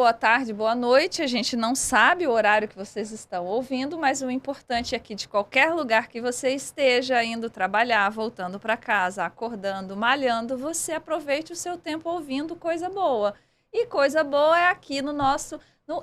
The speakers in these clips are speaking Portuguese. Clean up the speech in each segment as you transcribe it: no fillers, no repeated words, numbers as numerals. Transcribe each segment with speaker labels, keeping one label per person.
Speaker 1: boa tarde, boa noite. A gente não sabe o horário que vocês estão ouvindo, mas o importante é que de qualquer lugar que você esteja, indo trabalhar, voltando para casa, acordando, malhando, você aproveite o seu tempo ouvindo coisa boa. E coisa boa é aqui no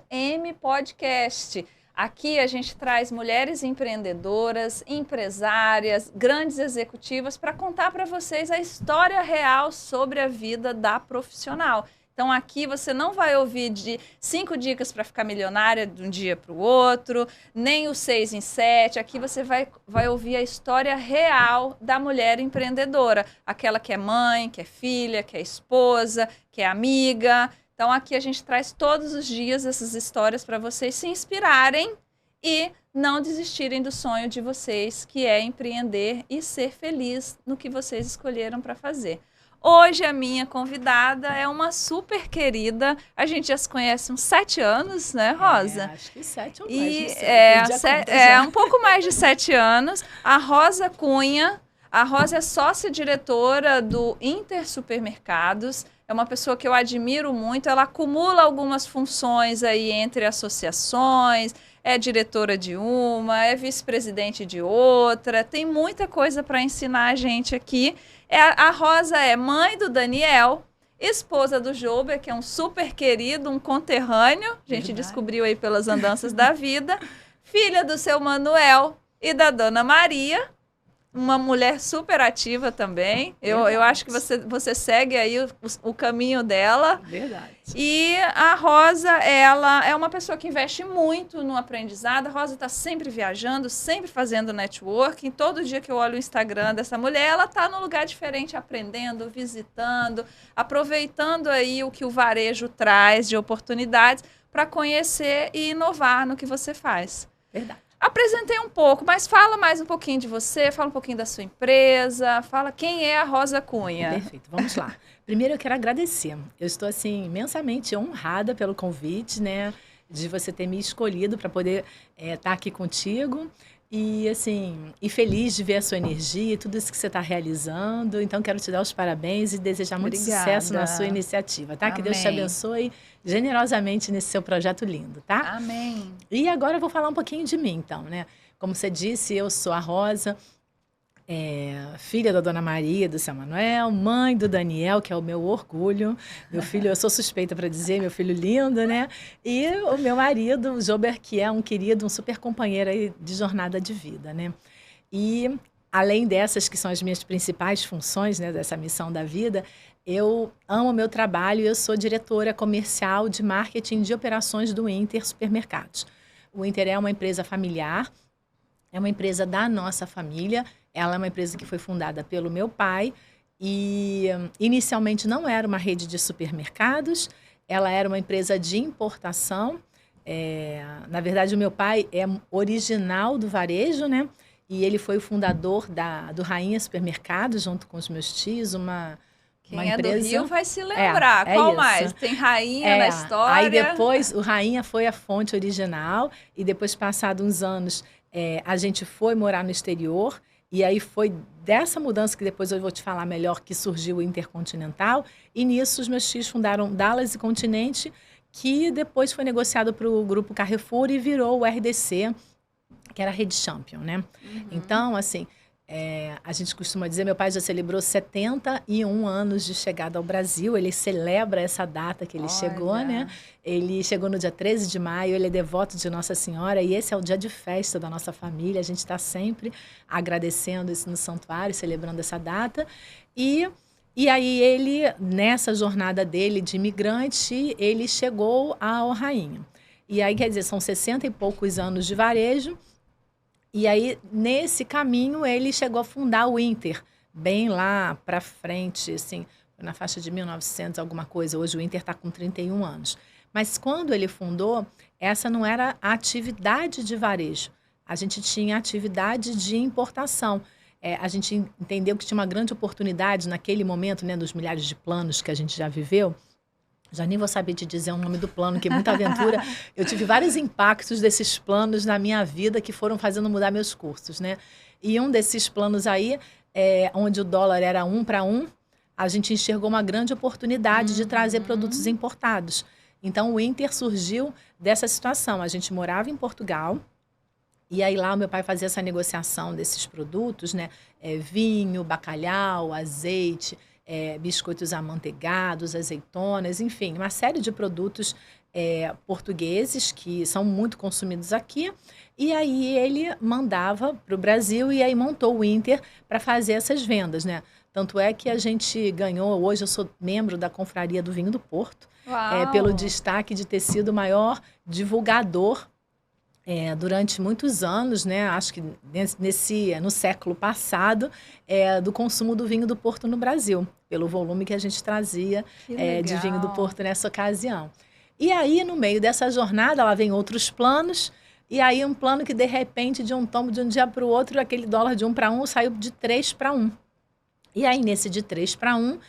Speaker 1: M Podcast. Aqui a gente traz mulheres empreendedoras, empresárias, grandes executivas para contar para vocês a história real sobre a vida da profissional. Então aqui você não vai ouvir de 5 dicas para ficar milionária de um dia para o outro, nem o 6 em 7. Aqui você vai ouvir a história real da mulher empreendedora. Aquela que é mãe, que é filha, que é esposa, que é amiga. Então aqui a gente traz todos os dias essas histórias para vocês se inspirarem e não desistirem do sonho de vocês, que é empreender e ser feliz no que vocês escolheram para fazer. Hoje a minha convidada é uma super querida, a gente já se conhece uns 7 anos, né, Rosa?
Speaker 2: Acho que 7 ou mais,
Speaker 1: um pouco mais de 7 anos. A Rosa Cunha, a Rosa é sócia-diretora do Inter Supermercados, é uma pessoa que eu admiro muito, ela acumula algumas funções aí entre associações, é diretora de uma, é vice-presidente de outra, tem muita coisa para ensinar a gente aqui. A Rosa é mãe do Daniel, esposa do Jober, que é um super querido, um conterrâneo, a gente descobriu aí pelas andanças da vida, filha do seu Manuel e da Dona Maria, uma mulher super ativa também. Eu acho que você segue aí o caminho dela.
Speaker 2: Verdade.
Speaker 1: E a Rosa, ela é uma pessoa que investe muito no aprendizado. A Rosa está sempre viajando, sempre fazendo networking. Todo dia que eu olho o Instagram dessa mulher, ela está num lugar diferente, aprendendo, visitando, aproveitando aí o que o varejo traz de oportunidades para conhecer e inovar no que você faz.
Speaker 2: Verdade.
Speaker 1: Apresentei um pouco, mas fala mais um pouquinho de você, fala um pouquinho da sua empresa, fala quem é a Rosa Cunha.
Speaker 2: Perfeito, vamos lá. Primeiro eu quero agradecer. Eu estou, assim, imensamente honrada pelo convite, né, de você ter me escolhido para poder estar aqui contigo. E, assim, feliz de ver a sua energia e tudo isso que você está realizando. Então, quero te dar os parabéns e desejar muito sucesso na sua iniciativa, tá?
Speaker 1: Amém.
Speaker 2: Que Deus te abençoe generosamente nesse seu projeto lindo, tá?
Speaker 1: Amém.
Speaker 2: E agora eu vou falar um pouquinho de mim, então, né? Como você disse, eu sou a Rosa, filha da Dona Maria, do seu Manuel, mãe do Daniel, que é o meu orgulho. Meu filho, eu sou suspeita para dizer, meu filho lindo, né? E o meu marido, o Jober, que é um querido, um super companheiro aí de jornada de vida, né? E além dessas que são as minhas principais funções, né, dessa missão da vida, eu amo o meu trabalho e eu sou diretora comercial de marketing de operações do Inter Supermercados. O Inter é uma empresa familiar, é uma empresa da nossa família. Ela é uma empresa que foi fundada pelo meu pai e inicialmente não era uma rede de supermercados, ela era uma empresa de importação. Na verdade, o meu pai é original do varejo, né? E ele foi o fundador do Rainha Supermercados, junto com os meus tios, uma empresa...
Speaker 1: Quem é do Rio vai se lembrar. Qual
Speaker 2: isso.
Speaker 1: Mais? Tem Rainha na história.
Speaker 2: Aí depois, o Rainha foi a fonte original e depois, passados uns anos, a gente foi morar no exterior. E aí foi dessa mudança que depois eu vou te falar melhor que surgiu o Intercontinental. E nisso os meus tios fundaram Dallas e Continente, que depois foi negociado para o grupo Carrefour e virou o RDC, que era a Rede Champion, né? Uhum. Então, assim, a gente costuma dizer, meu pai já celebrou 71 anos de chegada ao Brasil, ele celebra essa data que ele chegou, né? Ele chegou no dia 13 de maio, ele é devoto de Nossa Senhora e esse é o dia de festa da nossa família, a gente está sempre agradecendo isso no santuário, celebrando essa data. E aí ele, nessa jornada dele de imigrante, ele chegou ao Rainha. E aí, quer dizer, são 60 e poucos anos de varejo. E aí, nesse caminho, ele chegou a fundar o Inter, bem lá para frente, assim, na faixa de 1900, alguma coisa. Hoje o Inter está com 31 anos. Mas quando ele fundou, essa não era a atividade de varejo. A gente tinha atividade de importação. A gente entendeu que tinha uma grande oportunidade naquele momento, né, dos milhares de planos que a gente já viveu. Já nem vou saber te dizer o nome do plano, que é muita aventura. Eu tive vários impactos desses planos na minha vida que foram fazendo mudar meus cursos, né? E um desses planos aí, onde o dólar era 1 para 1, a gente enxergou uma grande oportunidade de trazer produtos importados. Então, o Inter surgiu dessa situação. A gente morava em Portugal, e aí lá o meu pai fazia essa negociação desses produtos, né? Vinho, bacalhau, azeite, biscoitos amanteigados, azeitonas, enfim, uma série de produtos portugueses que são muito consumidos aqui. E aí ele mandava para o Brasil e aí montou o Inter para fazer essas vendas, né? Tanto é que a gente ganhou, hoje eu sou membro da Confraria do Vinho do Porto, pelo destaque de ter sido o maior divulgador durante muitos anos, né? Acho que no século passado, do consumo do vinho do Porto no Brasil, pelo volume que a gente trazia de vinho do Porto nessa ocasião. E aí, no meio dessa jornada, lá vem outros planos, e aí um plano que, de repente, de um tombo de um dia para o outro, aquele dólar de 1 para 1 saiu de 3 para 1. E aí, nesse de 3 para 1,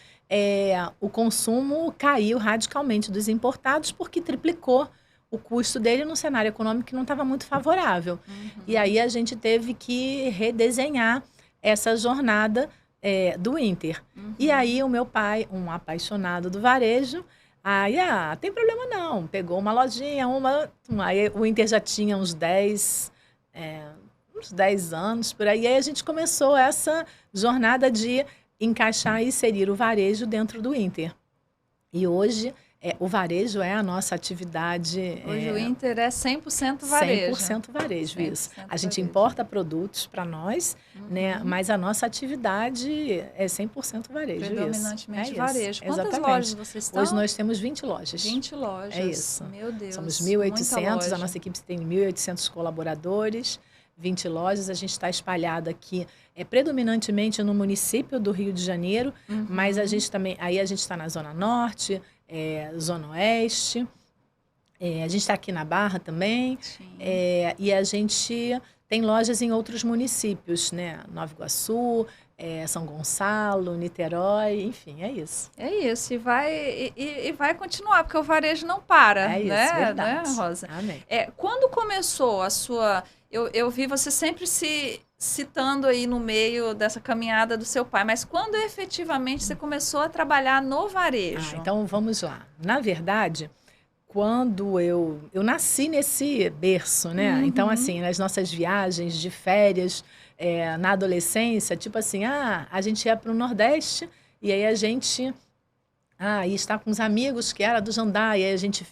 Speaker 2: o consumo caiu radicalmente dos importados, porque triplicou o custo dele num cenário econômico que não estava muito favorável. E aí a gente teve que redesenhar essa jornada do Inter. E aí o meu pai, um apaixonado do varejo, tem problema não, pegou uma lojinha, aí o Inter já tinha uns 10 anos por aí, aí a gente começou essa jornada de encaixar e inserir o varejo dentro do Inter. E hoje o varejo é a nossa atividade.
Speaker 1: Hoje o Inter é 100% varejo.
Speaker 2: 100% varejo,
Speaker 1: 100%
Speaker 2: isso. A gente
Speaker 1: varejo.
Speaker 2: Importa produtos para nós, né? Mas a nossa atividade é 100% varejo.
Speaker 1: Predominantemente
Speaker 2: isso.
Speaker 1: varejo. Quantas
Speaker 2: Exatamente.
Speaker 1: lojas vocês estão?
Speaker 2: Hoje nós temos 20 lojas.
Speaker 1: 20 lojas.
Speaker 2: É isso.
Speaker 1: Meu Deus.
Speaker 2: Somos
Speaker 1: muita
Speaker 2: 1.800,
Speaker 1: loja.
Speaker 2: a nossa equipe tem 1.800 colaboradores, 20 lojas. A gente está espalhada aqui predominantemente no município do Rio de Janeiro, mas a gente também, aí a gente está na Zona Norte, Zona Oeste, a gente está aqui na Barra também, e a gente tem lojas em outros municípios, né? Nova Iguaçu, São Gonçalo, Niterói, enfim, é isso.
Speaker 1: É isso, e vai continuar, porque o varejo não para,
Speaker 2: É isso,
Speaker 1: né,
Speaker 2: verdade.
Speaker 1: né, Rosa?
Speaker 2: Amém.
Speaker 1: Quando começou a sua... Eu vi você sempre se citando aí no meio dessa caminhada do seu pai, mas quando efetivamente você começou a trabalhar no varejo?
Speaker 2: Então vamos lá. Na verdade, quando eu nasci nesse berço, né? Então, assim, nas nossas viagens de férias, na adolescência, tipo assim, a gente ia para o Nordeste e aí a gente ia estar com uns amigos que era do Jandar, e aí a gente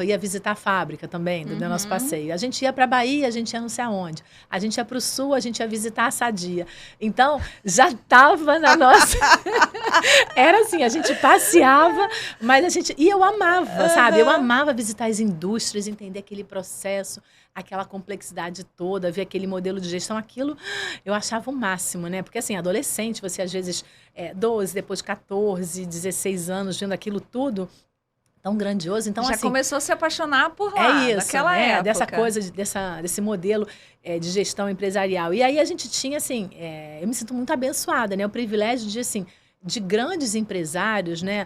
Speaker 2: ia visitar a fábrica também, do nosso passeio. A gente ia para a Bahia, a gente ia não sei aonde. A gente ia para o Sul, a gente ia visitar a Sadia. Então, já estava na nossa... Era assim, a gente passeava, mas a gente... E eu amava, sabe? Eu amava visitar as indústrias, entender aquele processo, aquela complexidade toda, ver aquele modelo de gestão, aquilo eu achava o máximo, né? Porque assim, adolescente, você às vezes 12, depois 14, 16 anos, vendo aquilo tudo tão grandioso. Então,
Speaker 1: já
Speaker 2: assim,
Speaker 1: começou a se apaixonar por lá, daquela época.
Speaker 2: Dessa coisa, desse modelo de gestão empresarial. E aí a gente tinha, assim, eu me sinto muito abençoada, né? O privilégio de, assim, de grandes empresários, né?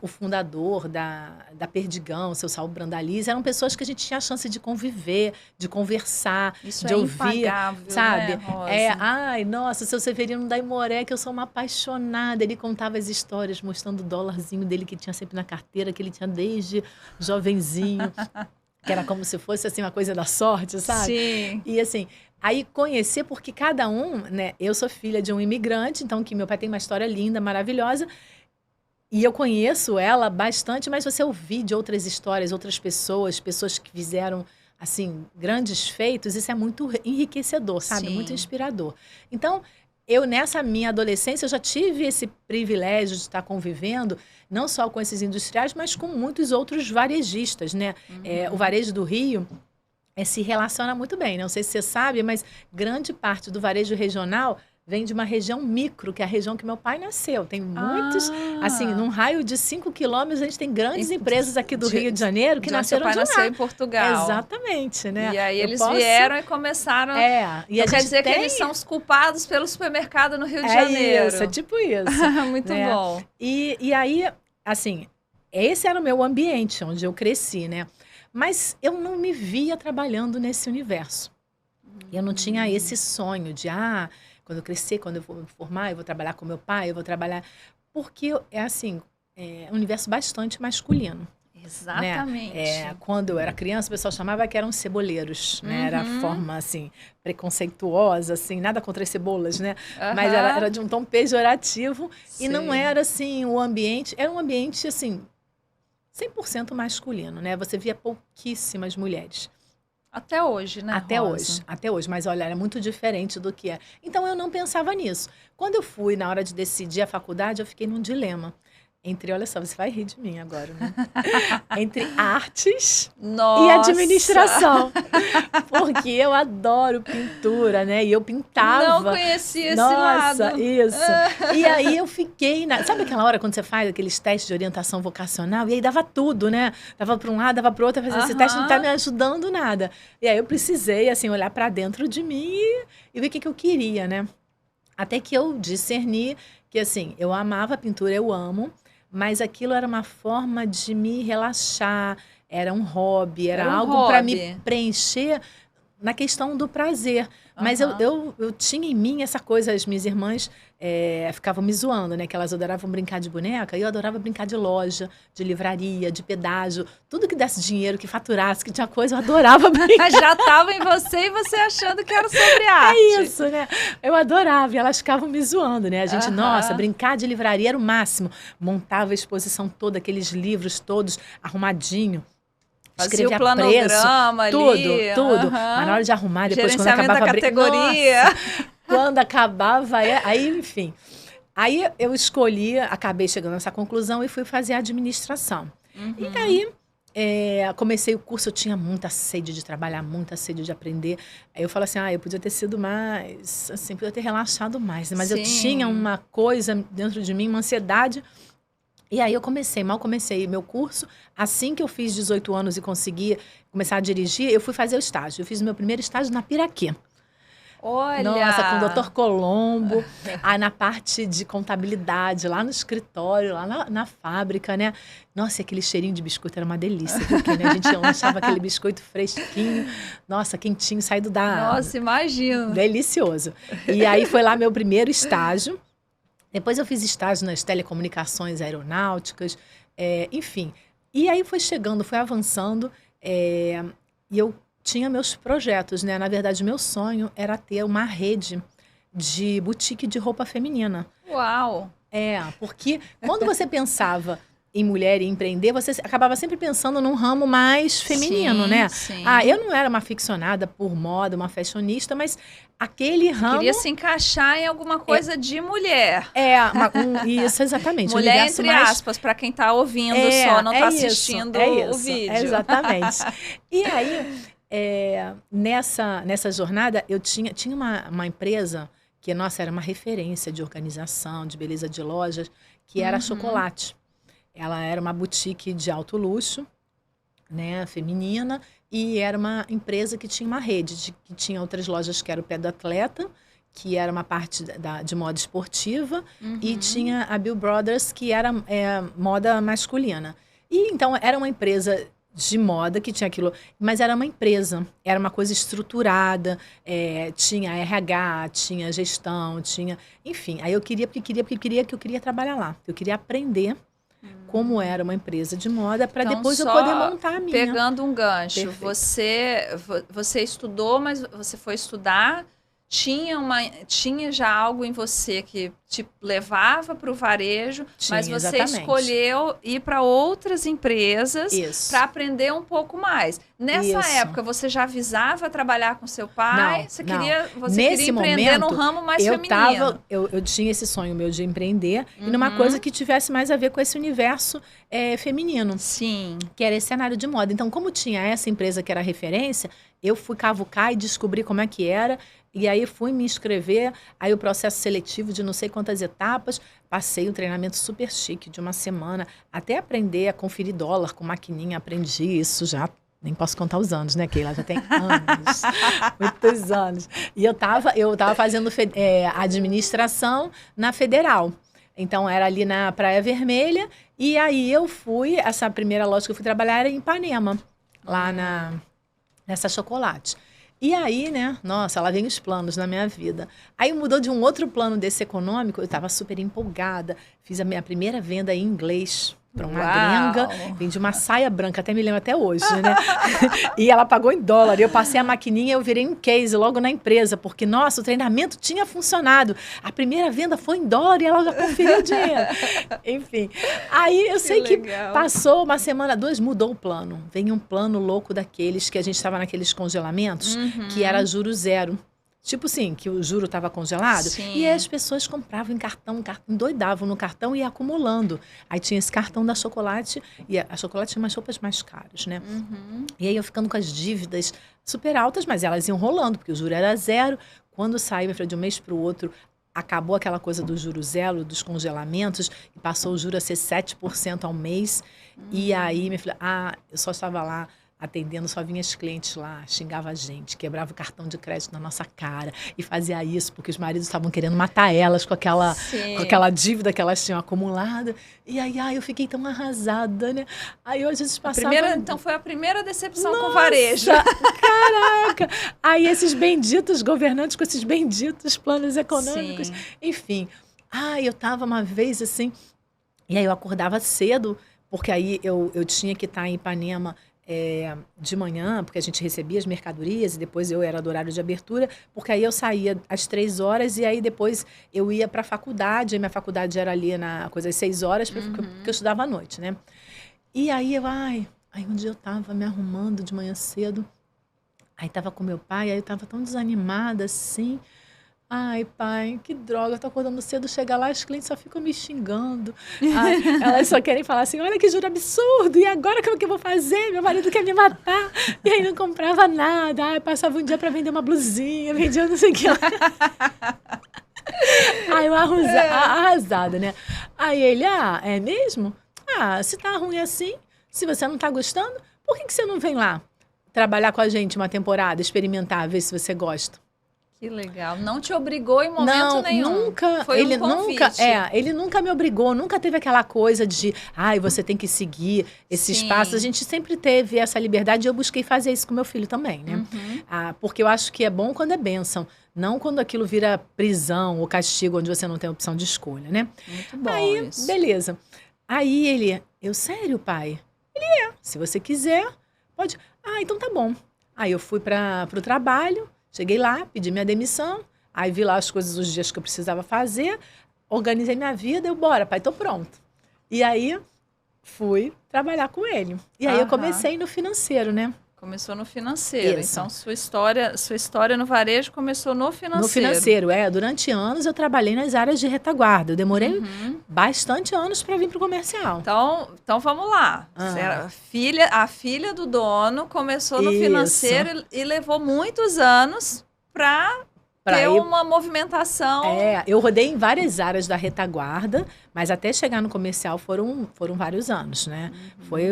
Speaker 2: O fundador da Perdigão, seu Saulo Brandalize, eram pessoas que a gente tinha a chance de conviver, de conversar,
Speaker 1: isso
Speaker 2: de ouvir,
Speaker 1: impagável,
Speaker 2: sabe?
Speaker 1: Né, Rosa?
Speaker 2: Ai, nossa, seu Severino da Imoré, que eu sou uma apaixonada. Ele contava as histórias, mostrando o dólarzinho dele que tinha sempre na carteira, que ele tinha desde jovenzinho. Que era como se fosse, assim, uma coisa da sorte, sabe?
Speaker 1: Sim.
Speaker 2: E, assim, aí conhecer, porque cada um, né? Eu sou filha de um imigrante, então que meu pai tem uma história linda, maravilhosa, e eu conheço ela bastante, mas você ouvir de outras histórias, outras pessoas que fizeram, assim, grandes feitos, isso é muito enriquecedor, sabe?
Speaker 1: Sim.
Speaker 2: Muito inspirador. Então, nessa minha adolescência, eu já tive esse privilégio de estar convivendo, não só com esses industriais, mas com muitos outros varejistas, né? O varejo do Rio se relaciona muito bem. Não sei se você sabe, mas grande parte do varejo regional vem de uma região micro, que é a região que meu pai nasceu. Tem muitos, assim, num raio de 5 quilômetros, a gente tem grandes empresas aqui do Rio de Janeiro que nasceram de lá.
Speaker 1: Seu pai nasceu em Portugal.
Speaker 2: Exatamente, né?
Speaker 1: E aí eles vieram e começaram...
Speaker 2: E
Speaker 1: então, quer dizer que eles são os culpados pelo supermercado no Rio de Janeiro.
Speaker 2: Isso, é tipo isso.
Speaker 1: Muito
Speaker 2: né?
Speaker 1: bom.
Speaker 2: E aí, assim, esse era o meu ambiente, onde eu cresci, né? Mas eu não me via trabalhando nesse universo. Eu não tinha esse sonho de, quando eu crescer, quando eu for me formar, eu vou trabalhar com meu pai, eu vou trabalhar... Porque é assim, é um universo bastante masculino.
Speaker 1: Exatamente.
Speaker 2: Né? Quando eu era criança, o pessoal chamava que eram ceboleiros, né? Era a forma, assim, preconceituosa, assim, nada contra as cebolas, né? Mas era de um tom pejorativo.
Speaker 1: Sim.
Speaker 2: E não era, assim, o ambiente... Era um ambiente, assim, 100% masculino, né? Você via pouquíssimas mulheres.
Speaker 1: Até hoje, né, Rosa?
Speaker 2: Até hoje. Mas, olha, era muito diferente do que é. Então, eu não pensava nisso. Quando eu fui, na hora de decidir a faculdade, eu fiquei num dilema. Olha só, você vai rir de mim agora, né? Entre artes e administração. Porque eu adoro pintura, né? E eu pintava.
Speaker 1: Não conhecia esse lado.
Speaker 2: Nossa, isso. E aí eu fiquei... Sabe aquela hora quando você faz aqueles testes de orientação vocacional? E aí dava tudo, né? Dava para um lado, dava para o outro. Eu fazia, esse teste não está me ajudando nada. E aí eu precisei, assim, olhar para dentro de mim e ver o que eu queria, né? Até que eu discerni que, assim, eu amava a pintura, eu amo. Mas aquilo era uma forma de me relaxar, era um hobby, era algo para me preencher na questão do prazer. Mas eu tinha em mim essa coisa, as minhas irmãs ficavam me zoando, né? Que elas adoravam brincar de boneca, e eu adorava brincar de loja, de livraria, de pedágio. Tudo que desse dinheiro, que faturasse, que tinha coisa, eu adorava brincar.
Speaker 1: Já estava em você e você achando que era sobre arte.
Speaker 2: É isso, né? Eu adorava, e elas ficavam me zoando, né? A gente, nossa, brincar de livraria era o máximo. Montava a exposição toda, aqueles livros todos arrumadinho.
Speaker 1: Fazia o planograma
Speaker 2: preço, tudo. Mas na hora de arrumar, depois quando acabava
Speaker 1: da categoria.
Speaker 2: Nossa, quando acabava, aí, enfim. Aí eu escolhi, acabei chegando nessa conclusão e fui fazer a administração. E aí, comecei o curso, eu tinha muita sede de trabalhar, muita sede de aprender. Aí eu falo assim, eu podia ter sido mais, assim, podia ter relaxado mais. Mas eu tinha uma coisa dentro de mim, uma ansiedade. E aí eu mal comecei meu curso. Assim que eu fiz 18 anos e consegui começar a dirigir, eu fui fazer o estágio. Eu fiz o meu primeiro estágio na Piraquê.
Speaker 1: Olha!
Speaker 2: Nossa, com o Dr. Colombo, na parte de contabilidade, lá no escritório, lá na fábrica, né? Nossa, aquele cheirinho de biscoito era uma delícia, porque né, a gente lanchava aquele biscoito fresquinho, nossa, quentinho, saído da...
Speaker 1: Nossa, imagino!
Speaker 2: Delicioso. E aí foi lá meu primeiro estágio. Depois eu fiz estágio nas telecomunicações aeronáuticas, enfim. E aí foi chegando, foi avançando, e eu tinha meus projetos, né? Na verdade, meu sonho era ter uma rede de boutique de roupa feminina.
Speaker 1: Uau!
Speaker 2: Porque quando você pensava em mulher e empreender, você acabava sempre pensando num ramo mais feminino, né?
Speaker 1: Sim.
Speaker 2: Eu não era uma aficionada por moda, uma fashionista, mas aquele ramo...
Speaker 1: Queria se encaixar em alguma coisa de mulher.
Speaker 2: Isso, exatamente.
Speaker 1: Mulher, entre aspas, para quem está ouvindo só, não está assistindo o vídeo.
Speaker 2: Exatamente. E aí, nessa jornada, eu tinha uma empresa que, nossa, era uma referência de organização, de beleza de lojas, que era a Chocolate. Ela era uma boutique de alto luxo, né, feminina, e era uma empresa que tinha uma rede, que tinha outras lojas que era o Pé do Atleta, que era uma parte de moda esportiva, e tinha a Bill Brothers, que era moda masculina. E então era uma empresa de moda que tinha aquilo, mas era uma empresa, era uma coisa estruturada, tinha RH, tinha gestão, tinha... Enfim, aí eu queria trabalhar lá, eu queria aprender como era uma empresa de moda, para
Speaker 1: então,
Speaker 2: depois eu poder montar a minha.
Speaker 1: Pegando um gancho,
Speaker 2: Perfeito.
Speaker 1: você estudou, mas você foi estudar, tinha já algo em você que te levava para o varejo, mas você
Speaker 2: exatamente.
Speaker 1: Escolheu ir para outras empresas para aprender um pouco mais. Nessa época, você já visava trabalhar com seu pai? Você queria empreender no ramo mais feminino?
Speaker 2: Eu tinha esse sonho meu de empreender e numa coisa que tivesse mais a ver com esse universo feminino.
Speaker 1: Sim.
Speaker 2: Que era esse cenário de moda. Então, como tinha essa empresa que era referência, eu fui cavucar e descobri como é que era. E aí fui me inscrever, aí o processo seletivo de não sei quantas etapas, passei um treinamento super chique de uma semana, até aprender a conferir dólar com maquininha, aprendi isso já, nem posso contar os anos, né, Keila? Já tem anos, muitos anos. E eu tava fazendo administração na Federal. Então, era ali na Praia Vermelha, e aí eu fui, essa primeira loja que eu fui trabalhar era em Ipanema, lá nessa Chocolate. E aí, né, nossa, lá vem os planos na minha vida. Aí mudou de um outro plano desse econômico, eu estava super empolgada, fiz a minha primeira venda em inglês. para uma
Speaker 1: Uau!
Speaker 2: gringa, vendi uma saia branca, até me lembro até hoje, né? E ela pagou em dólar. Eu passei a maquininha e eu virei um case logo na empresa, porque, nossa, o treinamento tinha funcionado. A primeira venda foi em dólar e ela já conferiu o dinheiro. Enfim, aí eu sei que passou uma semana, 2, mudou o plano. Veio um plano louco daqueles que a gente estava naqueles congelamentos, que era juro zero. Tipo assim, que o juro estava congelado.
Speaker 1: Sim.
Speaker 2: E aí as pessoas compravam em cartão, endoidavam no cartão e ia acumulando. Aí tinha esse cartão da Chocolate, e a Chocolate tinha umas roupas mais caras, né? E aí eu ficando com as dívidas super altas, mas elas iam rolando, porque o juro era zero. Quando saiu, minha filha, de um mês para o outro, acabou aquela coisa do juro zero, dos congelamentos, e passou o juro a ser 7% ao mês. E aí, minha filha, eu só estava lá atendendo, só vinha os clientes lá, xingava a gente, quebrava o cartão de crédito na nossa cara e fazia isso porque os maridos estavam querendo matar elas com aquela dívida que elas tinham acumulado. E aí, eu fiquei tão arrasada, né? Aí hoje eles passavam...
Speaker 1: Então foi a primeira decepção com o varejo.
Speaker 2: Caraca! Aí esses benditos governantes com esses benditos planos econômicos. Sim. Enfim. Eu tava uma vez assim, e aí eu acordava cedo, porque aí eu tinha que estar em Ipanema de manhã, porque a gente recebia as mercadorias e depois eu era do horário de abertura, porque aí eu saía às 3 horas e aí depois eu ia para a faculdade, minha faculdade era ali na coisa às 6 horas, porque eu estudava à noite, né? E aí aí um dia eu tava me arrumando de manhã cedo, aí tava com meu pai, aí eu tava tão desanimada assim. Ai, pai, que droga, eu tô acordando cedo, chega lá, os clientes só ficam me xingando. Elas só querem falar assim, olha que juro absurdo, e agora como que eu vou fazer? Meu marido quer me matar. E aí não comprava nada, passava um dia para vender uma blusinha, vendia não sei o que lá. Aí eu arrasada, né? Aí ele, é mesmo? Se tá ruim assim, se você não tá gostando, por que você não vem lá trabalhar com a gente uma temporada, experimentar, ver se você gosta?
Speaker 1: Que legal. Não te obrigou em momento nenhum.
Speaker 2: Nunca.
Speaker 1: Foi um convite.
Speaker 2: Ele nunca me obrigou, nunca teve aquela coisa de, você tem que seguir esses passos. A gente sempre teve essa liberdade e eu busquei fazer isso com meu filho também, né? Porque eu acho que é bom quando é bênção, não quando aquilo vira prisão ou castigo, onde você não tem opção de escolha, né?
Speaker 1: Muito bom isso.
Speaker 2: Beleza. Aí ele, sério, pai? Ele se você quiser, pode. Então tá bom. Aí eu fui para o trabalho. Cheguei lá, pedi minha demissão, aí vi lá as coisas, os dias que eu precisava fazer, organizei minha vida, bora, pai, tô pronto. E aí, fui trabalhar com ele. E aí eu comecei no financeiro, né?
Speaker 1: Começou no financeiro. Isso. Então, sua história no varejo começou no financeiro.
Speaker 2: No financeiro, Durante anos eu trabalhei nas áreas de retaguarda. Eu demorei bastante anos para vir para o comercial.
Speaker 1: Então vamos lá. A filha do dono começou no financeiro e levou muitos anos para ter uma movimentação.
Speaker 2: Eu rodei em várias áreas da retaguarda, mas até chegar no comercial foram vários anos, né? Foi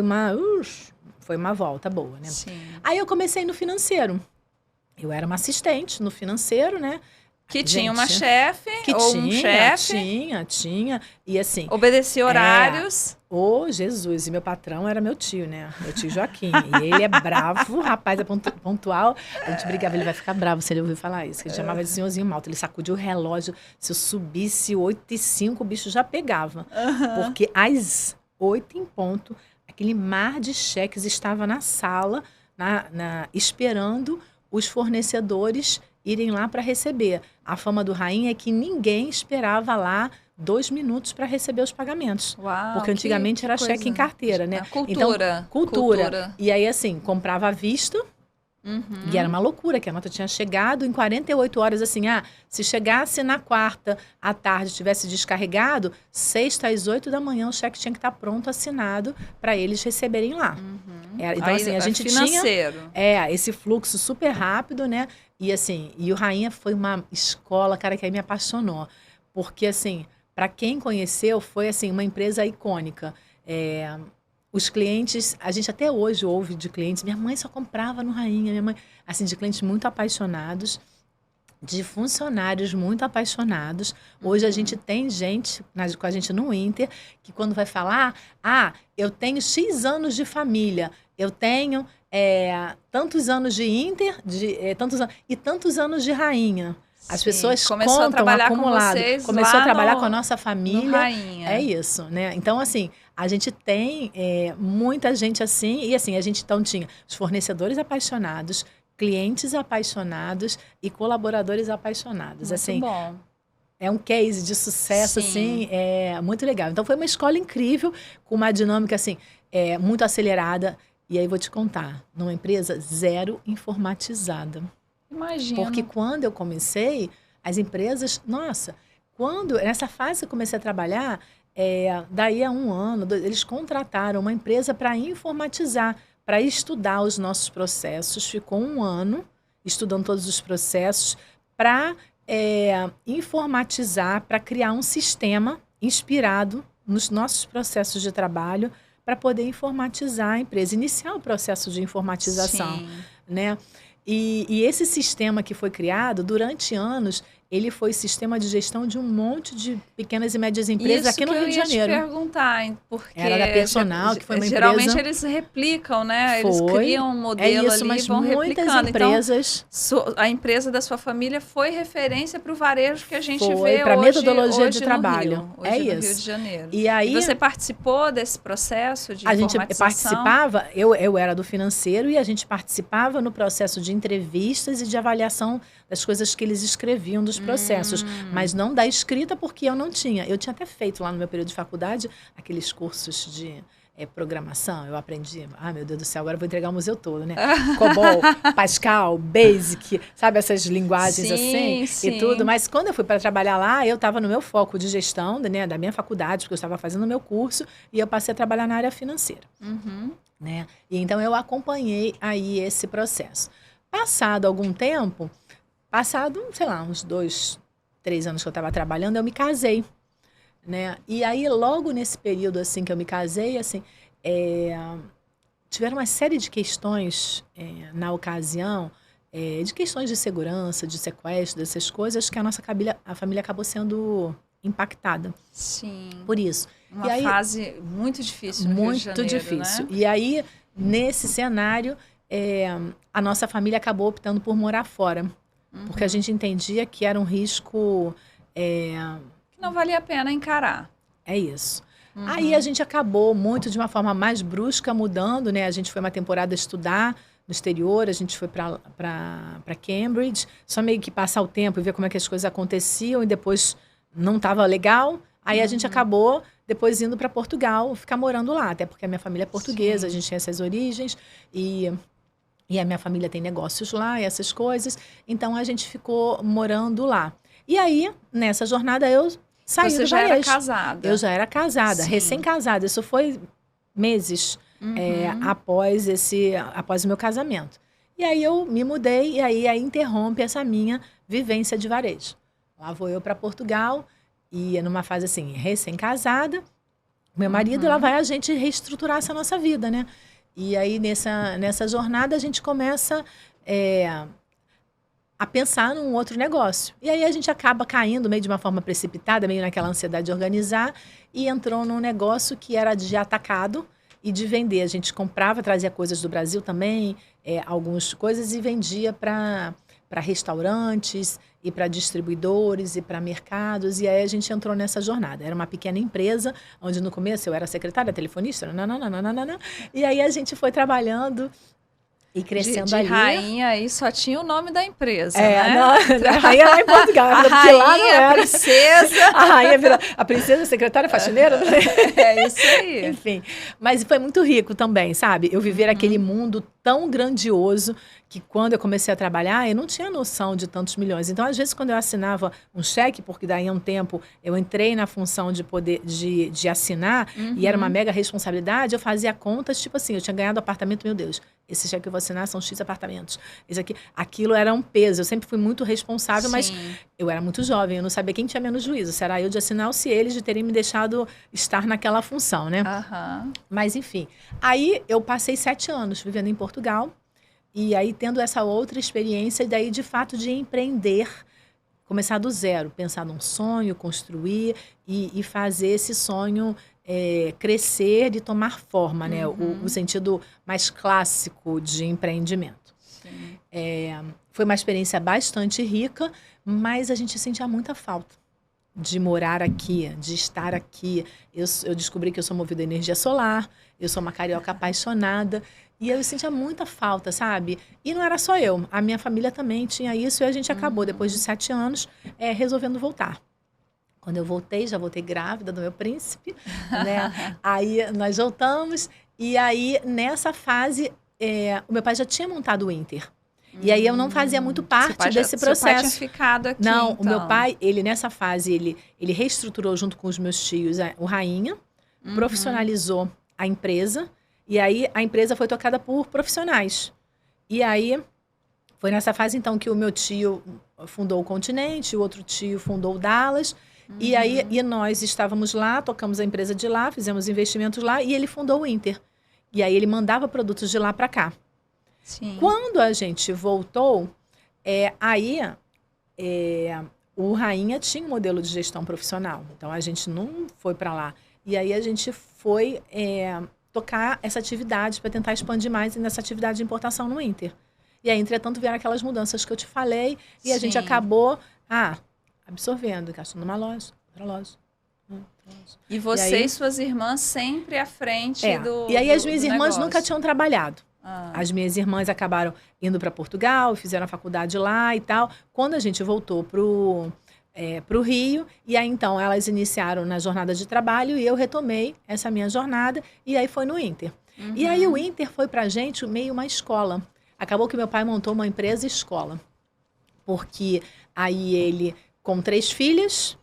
Speaker 2: uma volta boa, né?
Speaker 1: Sim.
Speaker 2: Aí eu comecei no financeiro. Eu era uma assistente no financeiro, né?
Speaker 1: Que tinha uma chefe ou um chefe.
Speaker 2: Tinha. E assim...
Speaker 1: Obedecia horários.
Speaker 2: Jesus. E meu patrão era meu tio, né? Meu tio Joaquim. E ele é bravo, rapaz, é pontual. A gente brigava, ele vai ficar bravo se ele ouvir falar isso. Que ele chamava de senhorzinho malta. Ele sacudia o relógio. Se eu subisse 8h05, o bicho já pegava. Porque às 8 em ponto... Aquele mar de cheques estava na sala, esperando os fornecedores irem lá para receber. A fama do Rainha é que ninguém esperava lá 2 minutos para receber os pagamentos.
Speaker 1: Uau,
Speaker 2: porque antigamente era cheque em carteira, né?
Speaker 1: Cultura.
Speaker 2: Então, cultura. E aí, assim, comprava à vista. E era uma loucura, que a nota tinha chegado em 48 horas, assim, se chegasse na quarta à tarde, tivesse descarregado, sexta às 8 da manhã o cheque tinha que estar pronto, assinado, para eles receberem lá. Então, assim, a gente tinha esse fluxo super rápido, né? E assim, o Rainha foi uma escola, cara, que aí me apaixonou. Porque, assim, para quem conheceu, foi, assim, uma empresa icônica. Os clientes, a gente até hoje ouve de clientes, minha mãe só comprava no Rainha, minha mãe, assim, de clientes muito apaixonados, de funcionários muito apaixonados. Hoje a gente tem gente com a gente no Inter, que quando vai falar, eu tenho X anos de família, eu tenho tantos anos de Inter, tantos anos de Rainha. As pessoas
Speaker 1: começou
Speaker 2: contam
Speaker 1: a trabalhar
Speaker 2: acumulado.
Speaker 1: Com vocês
Speaker 2: começou a trabalhar com a nossa família.
Speaker 1: No Rainha.
Speaker 2: É isso, né? Então, assim, a gente tem muita gente assim, e assim, a gente então tinha os fornecedores apaixonados, clientes apaixonados e colaboradores apaixonados.
Speaker 1: Muito
Speaker 2: assim,
Speaker 1: bom.
Speaker 2: é um case de sucesso,
Speaker 1: Sim.
Speaker 2: assim, muito legal. Então, foi uma escola incrível, com uma dinâmica, assim, muito acelerada. E aí, vou te contar, numa empresa zero informatizada. Porque
Speaker 1: Imagino.
Speaker 2: quando eu comecei, as empresas... Nossa, nessa fase que eu comecei a trabalhar, daí a 1 ano, eles contrataram uma empresa para informatizar, para estudar os nossos processos. Ficou 1 ano estudando todos os processos para informatizar, para criar um sistema inspirado nos nossos processos de trabalho para poder informatizar a empresa, iniciar o processo de informatização,
Speaker 1: Sim.
Speaker 2: né? E esse sistema que foi criado, durante anos, ele foi sistema de gestão de um monte de pequenas e médias empresas aqui no Rio de Janeiro.
Speaker 1: Isso que eu ia te perguntar, hein, porque
Speaker 2: Era da Personal, que foi uma
Speaker 1: geralmente
Speaker 2: empresa...
Speaker 1: eles replicam, né?
Speaker 2: Foi.
Speaker 1: Eles criam um modelo
Speaker 2: isso,
Speaker 1: ali
Speaker 2: mas
Speaker 1: e vão
Speaker 2: muitas
Speaker 1: replicando.
Speaker 2: empresas...
Speaker 1: Então, a empresa da sua família foi referência para o varejo que a gente
Speaker 2: Foi,
Speaker 1: vê
Speaker 2: para
Speaker 1: hoje,
Speaker 2: metodologia
Speaker 1: hoje
Speaker 2: de trabalho.
Speaker 1: no Rio, hoje no Rio de
Speaker 2: Isso.
Speaker 1: Janeiro.
Speaker 2: E aí...
Speaker 1: você participou desse processo de
Speaker 2: a gente
Speaker 1: informatização?
Speaker 2: participava, eu era do financeiro e a gente participava no processo de entrevistas e de avaliação das coisas que eles escreviam dos processos, mas não da escrita, porque eu não tinha. Eu tinha até feito lá no meu período de faculdade aqueles cursos de programação, eu aprendi, meu Deus do céu, agora eu vou entregar o museu todo, né? COBOL, Pascal, Basic, sabe essas linguagens
Speaker 1: Sim,
Speaker 2: assim
Speaker 1: sim.
Speaker 2: e tudo, mas quando eu fui para trabalhar lá, eu estava no meu foco de gestão, né, da minha faculdade, porque eu estava fazendo o meu curso, e eu passei a trabalhar na área financeira. Né? E então eu acompanhei aí esse processo. Passado algum tempo, sei lá, uns 2, 3 anos que eu estava trabalhando, eu me casei, né? E aí, logo nesse período, assim, que eu me casei, assim, tiveram uma série de questões na ocasião, de questões de segurança, de sequestro, dessas coisas, que a família acabou sendo impactada.
Speaker 1: Sim.
Speaker 2: Por isso.
Speaker 1: Uma fase muito difícil no Rio de Janeiro,
Speaker 2: muito difícil.
Speaker 1: né?
Speaker 2: E aí, nesse cenário, a nossa família acabou optando por morar fora. Porque a gente entendia que era um risco...
Speaker 1: que não valia a pena encarar.
Speaker 2: É isso. Aí a gente acabou muito de uma forma mais brusca mudando, né? A gente foi uma temporada estudar no exterior, a gente foi para Cambridge, só meio que passar o tempo e ver como é que as coisas aconteciam e depois não estava legal. Aí a gente acabou depois indo para Portugal, ficar morando lá, até porque a minha família é portuguesa, a gente tinha essas origens e a minha família tem negócios lá e essas coisas. Então, a gente ficou morando lá. E aí, nessa jornada, eu saí do varejo.
Speaker 1: Você já era casada?
Speaker 2: Eu já era casada, recém-casada. Isso foi meses após o meu casamento. E aí, eu me mudei e aí interrompe essa minha vivência de varejo. Lá vou eu para Portugal e numa fase assim, recém-casada. Meu marido, lá vai a gente reestruturar essa nossa vida, né? E aí, nessa jornada, a gente começa a pensar num outro negócio. E aí, a gente acaba caindo meio de uma forma precipitada, meio naquela ansiedade de organizar, e entrou num negócio que era de atacado e de vender. A gente comprava, trazia coisas do Brasil também, algumas coisas, e vendia para restaurantes, e para distribuidores, e para mercados. E aí, a gente entrou nessa jornada. Era uma pequena empresa, onde no começo eu era secretária, telefonista, e aí a gente foi trabalhando e crescendo
Speaker 1: de
Speaker 2: ali.
Speaker 1: rainha aí só tinha o nome da empresa, né?
Speaker 2: A rainha lá em Portugal.
Speaker 1: A rainha, a princesa.
Speaker 2: A rainha virou a princesa, secretária, faxineira.
Speaker 1: É isso aí.
Speaker 2: Enfim, mas foi muito rico também, sabe? Eu viver aquele mundo tão grandioso que quando eu comecei a trabalhar, eu não tinha noção de tantos milhões. Então, às vezes, quando eu assinava um cheque, porque daí a um tempo eu entrei na função de poder de assinar, e era uma mega responsabilidade, eu fazia contas, tipo assim, eu tinha ganhado apartamento, meu Deus, esse cheque que eu vou assinar são X apartamentos. Aquilo era um peso. Eu sempre fui muito responsável, mas eu era muito jovem, eu não sabia quem tinha menos juízo. Se era eu de assinar ou se eles de terem me deixado estar naquela função, né? Mas, enfim. Aí, eu passei 7 anos vivendo em Portugal, e aí tendo essa outra experiência, e daí, de fato, de empreender, começar do zero, pensar num sonho, construir e fazer esse sonho crescer e tomar forma, né? O sentido mais clássico de empreendimento. Foi uma experiência bastante rica, mas a gente sentia muita falta. de morar aqui, de estar aqui. Eu descobri que eu sou movida a energia solar, eu sou uma carioca apaixonada, e eu sentia muita falta, sabe? E não era só eu, a minha família também tinha isso, e a gente acabou, depois de 7 anos, resolvendo voltar. Quando eu voltei, já voltei grávida do meu príncipe, né? Aí nós voltamos, e aí nessa fase, o meu pai já tinha montado o Inter. E aí eu não fazia muito parte desse processo.
Speaker 1: Seu pai tinha ficado aqui,
Speaker 2: não,
Speaker 1: então.
Speaker 2: O meu pai, ele nessa fase, ele reestruturou junto com os meus tios o Rainha, profissionalizou a empresa, e aí a empresa foi tocada por profissionais. E aí foi nessa fase, então, que o meu tio fundou o Continente, o outro tio fundou o Dallas, e aí nós estávamos lá, tocamos a empresa de lá, fizemos investimentos lá, e ele fundou o Inter. E aí ele mandava produtos de lá para cá.
Speaker 1: Sim.
Speaker 2: Quando a gente voltou, o Rainha tinha um modelo de gestão profissional. Então, a gente não foi para lá. E aí, a gente foi tocar essa atividade para tentar expandir mais nessa atividade de importação no Inter. E aí, entretanto, vieram aquelas mudanças que eu te falei. E a gente acabou absorvendo, encaixando numa loja, outra loja.
Speaker 1: E você e suas irmãs sempre à frente do
Speaker 2: E aí, as minhas irmãs
Speaker 1: negócio.
Speaker 2: nunca tinham trabalhado. As minhas irmãs acabaram indo para Portugal, fizeram a faculdade lá e tal. Quando a gente voltou pro Rio, e aí então elas iniciaram na jornada de trabalho e eu retomei essa minha jornada, e aí foi no Inter. E aí o Inter foi pra gente meio uma escola. Acabou que meu pai montou uma empresa escola. Porque aí ele, com 3 filhas,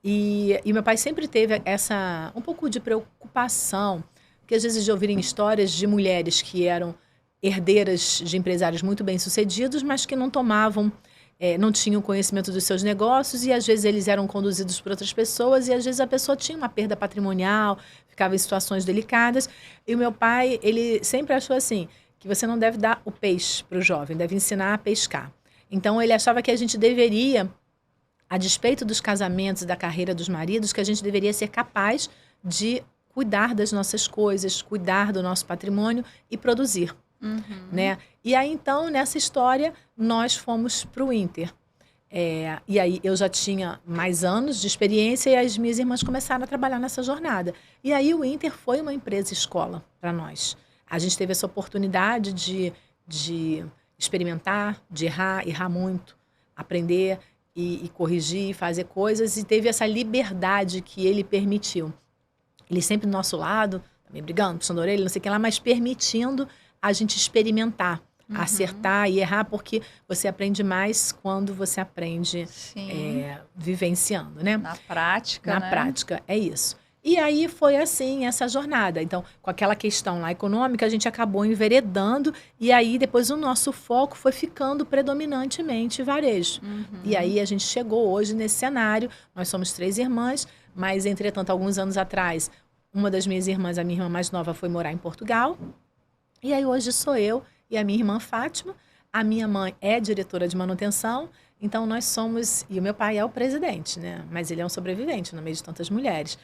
Speaker 2: e meu pai sempre teve um pouco de preocupação, porque às vezes de ouvirem histórias de mulheres que eram herdeiras de empresários muito bem-sucedidos, mas que não não tinham conhecimento dos seus negócios, e às vezes eles eram conduzidos por outras pessoas, e às vezes a pessoa tinha uma perda patrimonial, ficava em situações delicadas. E o meu pai, ele sempre achou assim, que você não deve dar o peixe para o jovem, deve ensinar a pescar. Então, ele achava que a gente deveria, a despeito dos casamentos e da carreira dos maridos, que a gente deveria ser capaz de cuidar das nossas coisas, cuidar do nosso patrimônio e produzir. Né? E aí, então, nessa história, nós fomos para o Inter. E aí, eu já tinha mais anos de experiência e as minhas irmãs começaram a trabalhar nessa jornada. E aí, o Inter foi uma empresa escola para nós. A gente teve essa oportunidade de experimentar, de errar muito, aprender e corrigir, fazer coisas, e teve essa liberdade que ele permitiu. Ele sempre do nosso lado, também brigando, puxando a orelha, não sei o que lá, mas permitindo a gente experimentar, acertar e errar, porque você aprende mais quando você aprende vivenciando, né?
Speaker 1: Na prática,
Speaker 2: Na prática, é isso. E aí foi assim, essa jornada. Então, com aquela questão lá econômica, a gente acabou enveredando, e aí depois o nosso foco foi ficando predominantemente varejo. E aí a gente chegou hoje nesse cenário, nós somos 3 irmãs, mas entretanto, alguns anos atrás, uma das minhas irmãs, a minha irmã mais nova, foi morar em Portugal. E aí hoje sou eu e a minha irmã Fátima. A minha mãe é diretora de manutenção, então nós somos... E o meu pai é o presidente, né? Mas ele é um sobrevivente no meio de tantas mulheres.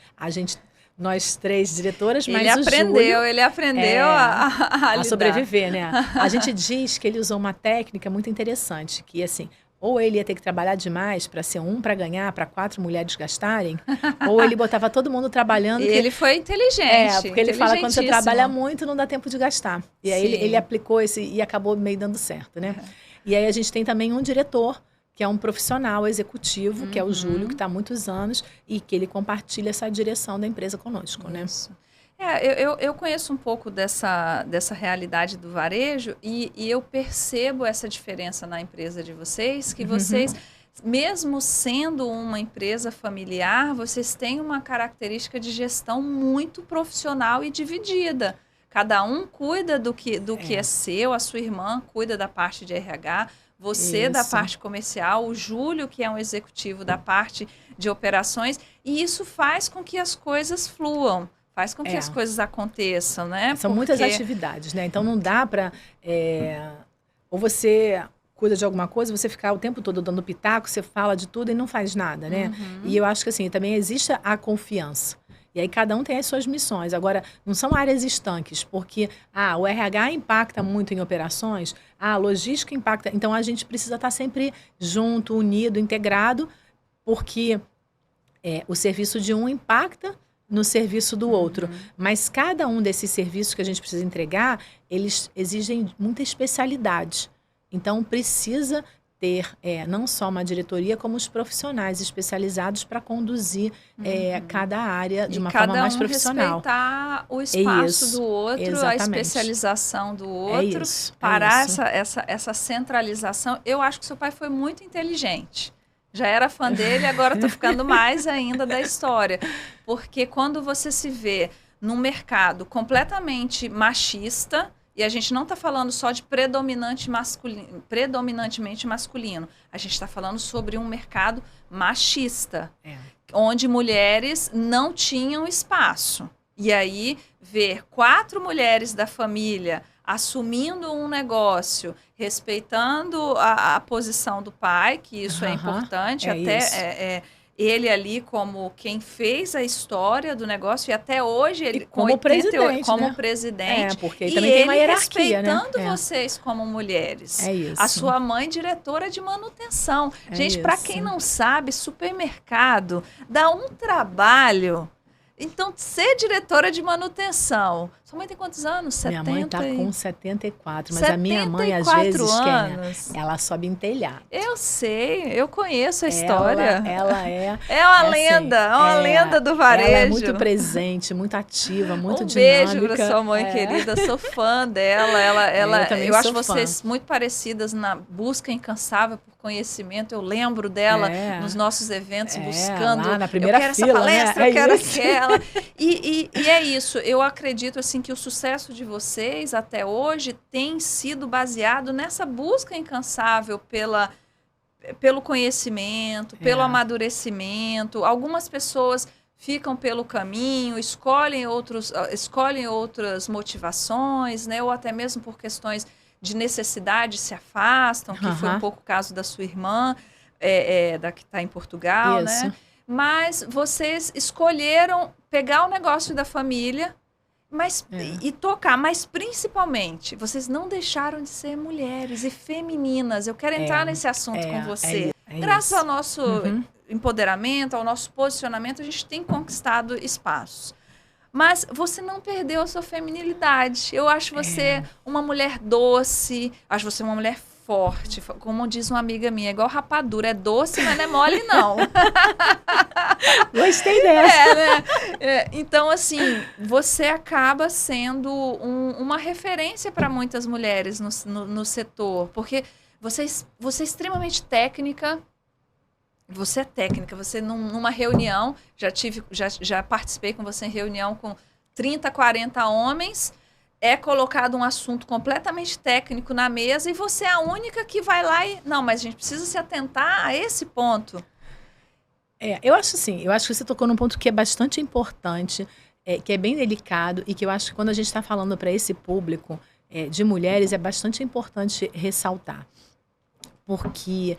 Speaker 2: Nós 3 diretoras, mas o Júlio...
Speaker 1: Ele aprendeu a
Speaker 2: sobreviver, né? A gente diz que ele usou uma técnica muito interessante, que assim... Ou ele ia ter que trabalhar demais para ser para ganhar, para 4 mulheres gastarem, ou ele botava todo mundo trabalhando.
Speaker 1: E ele foi inteligente.
Speaker 2: Porque ele fala que quando você trabalha muito, não dá tempo de gastar. E aí ele aplicou e acabou meio dando certo, né? E aí a gente tem também um diretor, que é um profissional executivo, que é o Júlio, que está há muitos anos, e que ele compartilha essa direção da empresa conosco, né?
Speaker 1: Eu conheço um pouco dessa realidade do varejo e eu percebo essa diferença na empresa de vocês, que vocês, mesmo sendo uma empresa familiar, vocês têm uma característica de gestão muito profissional e dividida. Cada um cuida do que é seu, a sua irmã cuida da parte de RH, você da parte comercial, o Júlio, que é um executivo da parte de operações, e isso faz com que as coisas fluam. Faz com que as coisas aconteçam, né?
Speaker 2: São muitas atividades, né? Então, não dá para... ou você cuida de alguma coisa, você ficar o tempo todo dando pitaco, você fala de tudo e não faz nada, né? E eu acho que, assim, também existe a confiança. E aí, cada um tem as suas missões. Agora, não são áreas estanques, porque o RH impacta muito em operações, a logística impacta... Então, a gente precisa estar sempre junto, unido, integrado, porque... o serviço de um impacta no serviço do outro. Mas cada um desses serviços que a gente precisa entregar, eles exigem muita especialidade. Então, precisa ter não só uma diretoria, como os profissionais especializados para conduzir cada área de uma forma mais profissional.
Speaker 1: Respeitar o espaço do outro,
Speaker 2: exatamente.
Speaker 1: A especialização do outro, parar essa centralização. Eu acho que seu pai foi muito inteligente. Já era fã dele, agora estou ficando mais ainda da história. Porque quando você se vê num mercado completamente machista, e a gente não está falando só de predominantemente masculino, a gente está falando sobre um mercado machista, onde mulheres não tinham espaço. E aí, ver 4 mulheres da família assumindo um negócio, respeitando a posição do pai, que isso é importante, ele ali como quem fez a história do negócio, e até hoje ele
Speaker 2: como presidente,
Speaker 1: porque
Speaker 2: ele também tem uma hierarquia,
Speaker 1: respeitando vocês como mulheres.
Speaker 2: Isso.
Speaker 1: A sua mãe diretora de manutenção. Gente, para quem não sabe, supermercado dá um trabalho. Então, ser diretora de manutenção. Sua mãe tem quantos anos? 70?
Speaker 2: Minha mãe está com 74, mas a minha mãe, às vezes, ela sobe em telhado.
Speaker 1: Eu sei, eu conheço a história.
Speaker 2: Ela é...
Speaker 1: É uma lenda, é uma lenda do varejo.
Speaker 2: Ela é muito presente, muito ativa, muito dinâmica.
Speaker 1: Beijo para sua mãe querida, sou fã dela. Eu acho vocês muito parecidas na busca incansável por conhecimento. Eu lembro dela nos nossos eventos, buscando.
Speaker 2: Lá na primeira
Speaker 1: eu quero
Speaker 2: fila,
Speaker 1: essa palestra, eu quero
Speaker 2: isso.
Speaker 1: aquela. E é isso, eu acredito assim que o sucesso de vocês até hoje tem sido baseado nessa busca incansável pelo conhecimento, pelo amadurecimento. Algumas pessoas ficam pelo caminho, escolhem outras motivações, né? Ou até mesmo por questões de necessidade se afastam, que foi um pouco o caso da sua irmã, da que está em Portugal, né? Mas vocês escolheram pegar o negócio da família e tocar, mas principalmente, vocês não deixaram de ser mulheres e femininas. Eu quero entrar nesse assunto com você. Graças ao nosso empoderamento, ao nosso posicionamento, a gente tem conquistado espaços. Mas você não perdeu a sua feminilidade. Eu acho você uma mulher doce, acho você uma mulher forte. Como diz uma amiga minha, é igual rapadura, é doce, mas não é mole, não.
Speaker 2: Gostei dessa.
Speaker 1: Né? Então, assim, você acaba sendo uma referência para muitas mulheres no setor, porque você é extremamente técnica. Você é técnica, você numa reunião, já participei com você em reunião com 30, 40 homens, é colocado um assunto completamente técnico na mesa e você é a única que vai lá e... Não, mas a gente precisa se atentar a esse ponto.
Speaker 2: Eu acho assim, que você tocou num ponto que é bastante importante, que é bem delicado e que eu acho que quando a gente está falando para esse público de mulheres é bastante importante ressaltar. Porque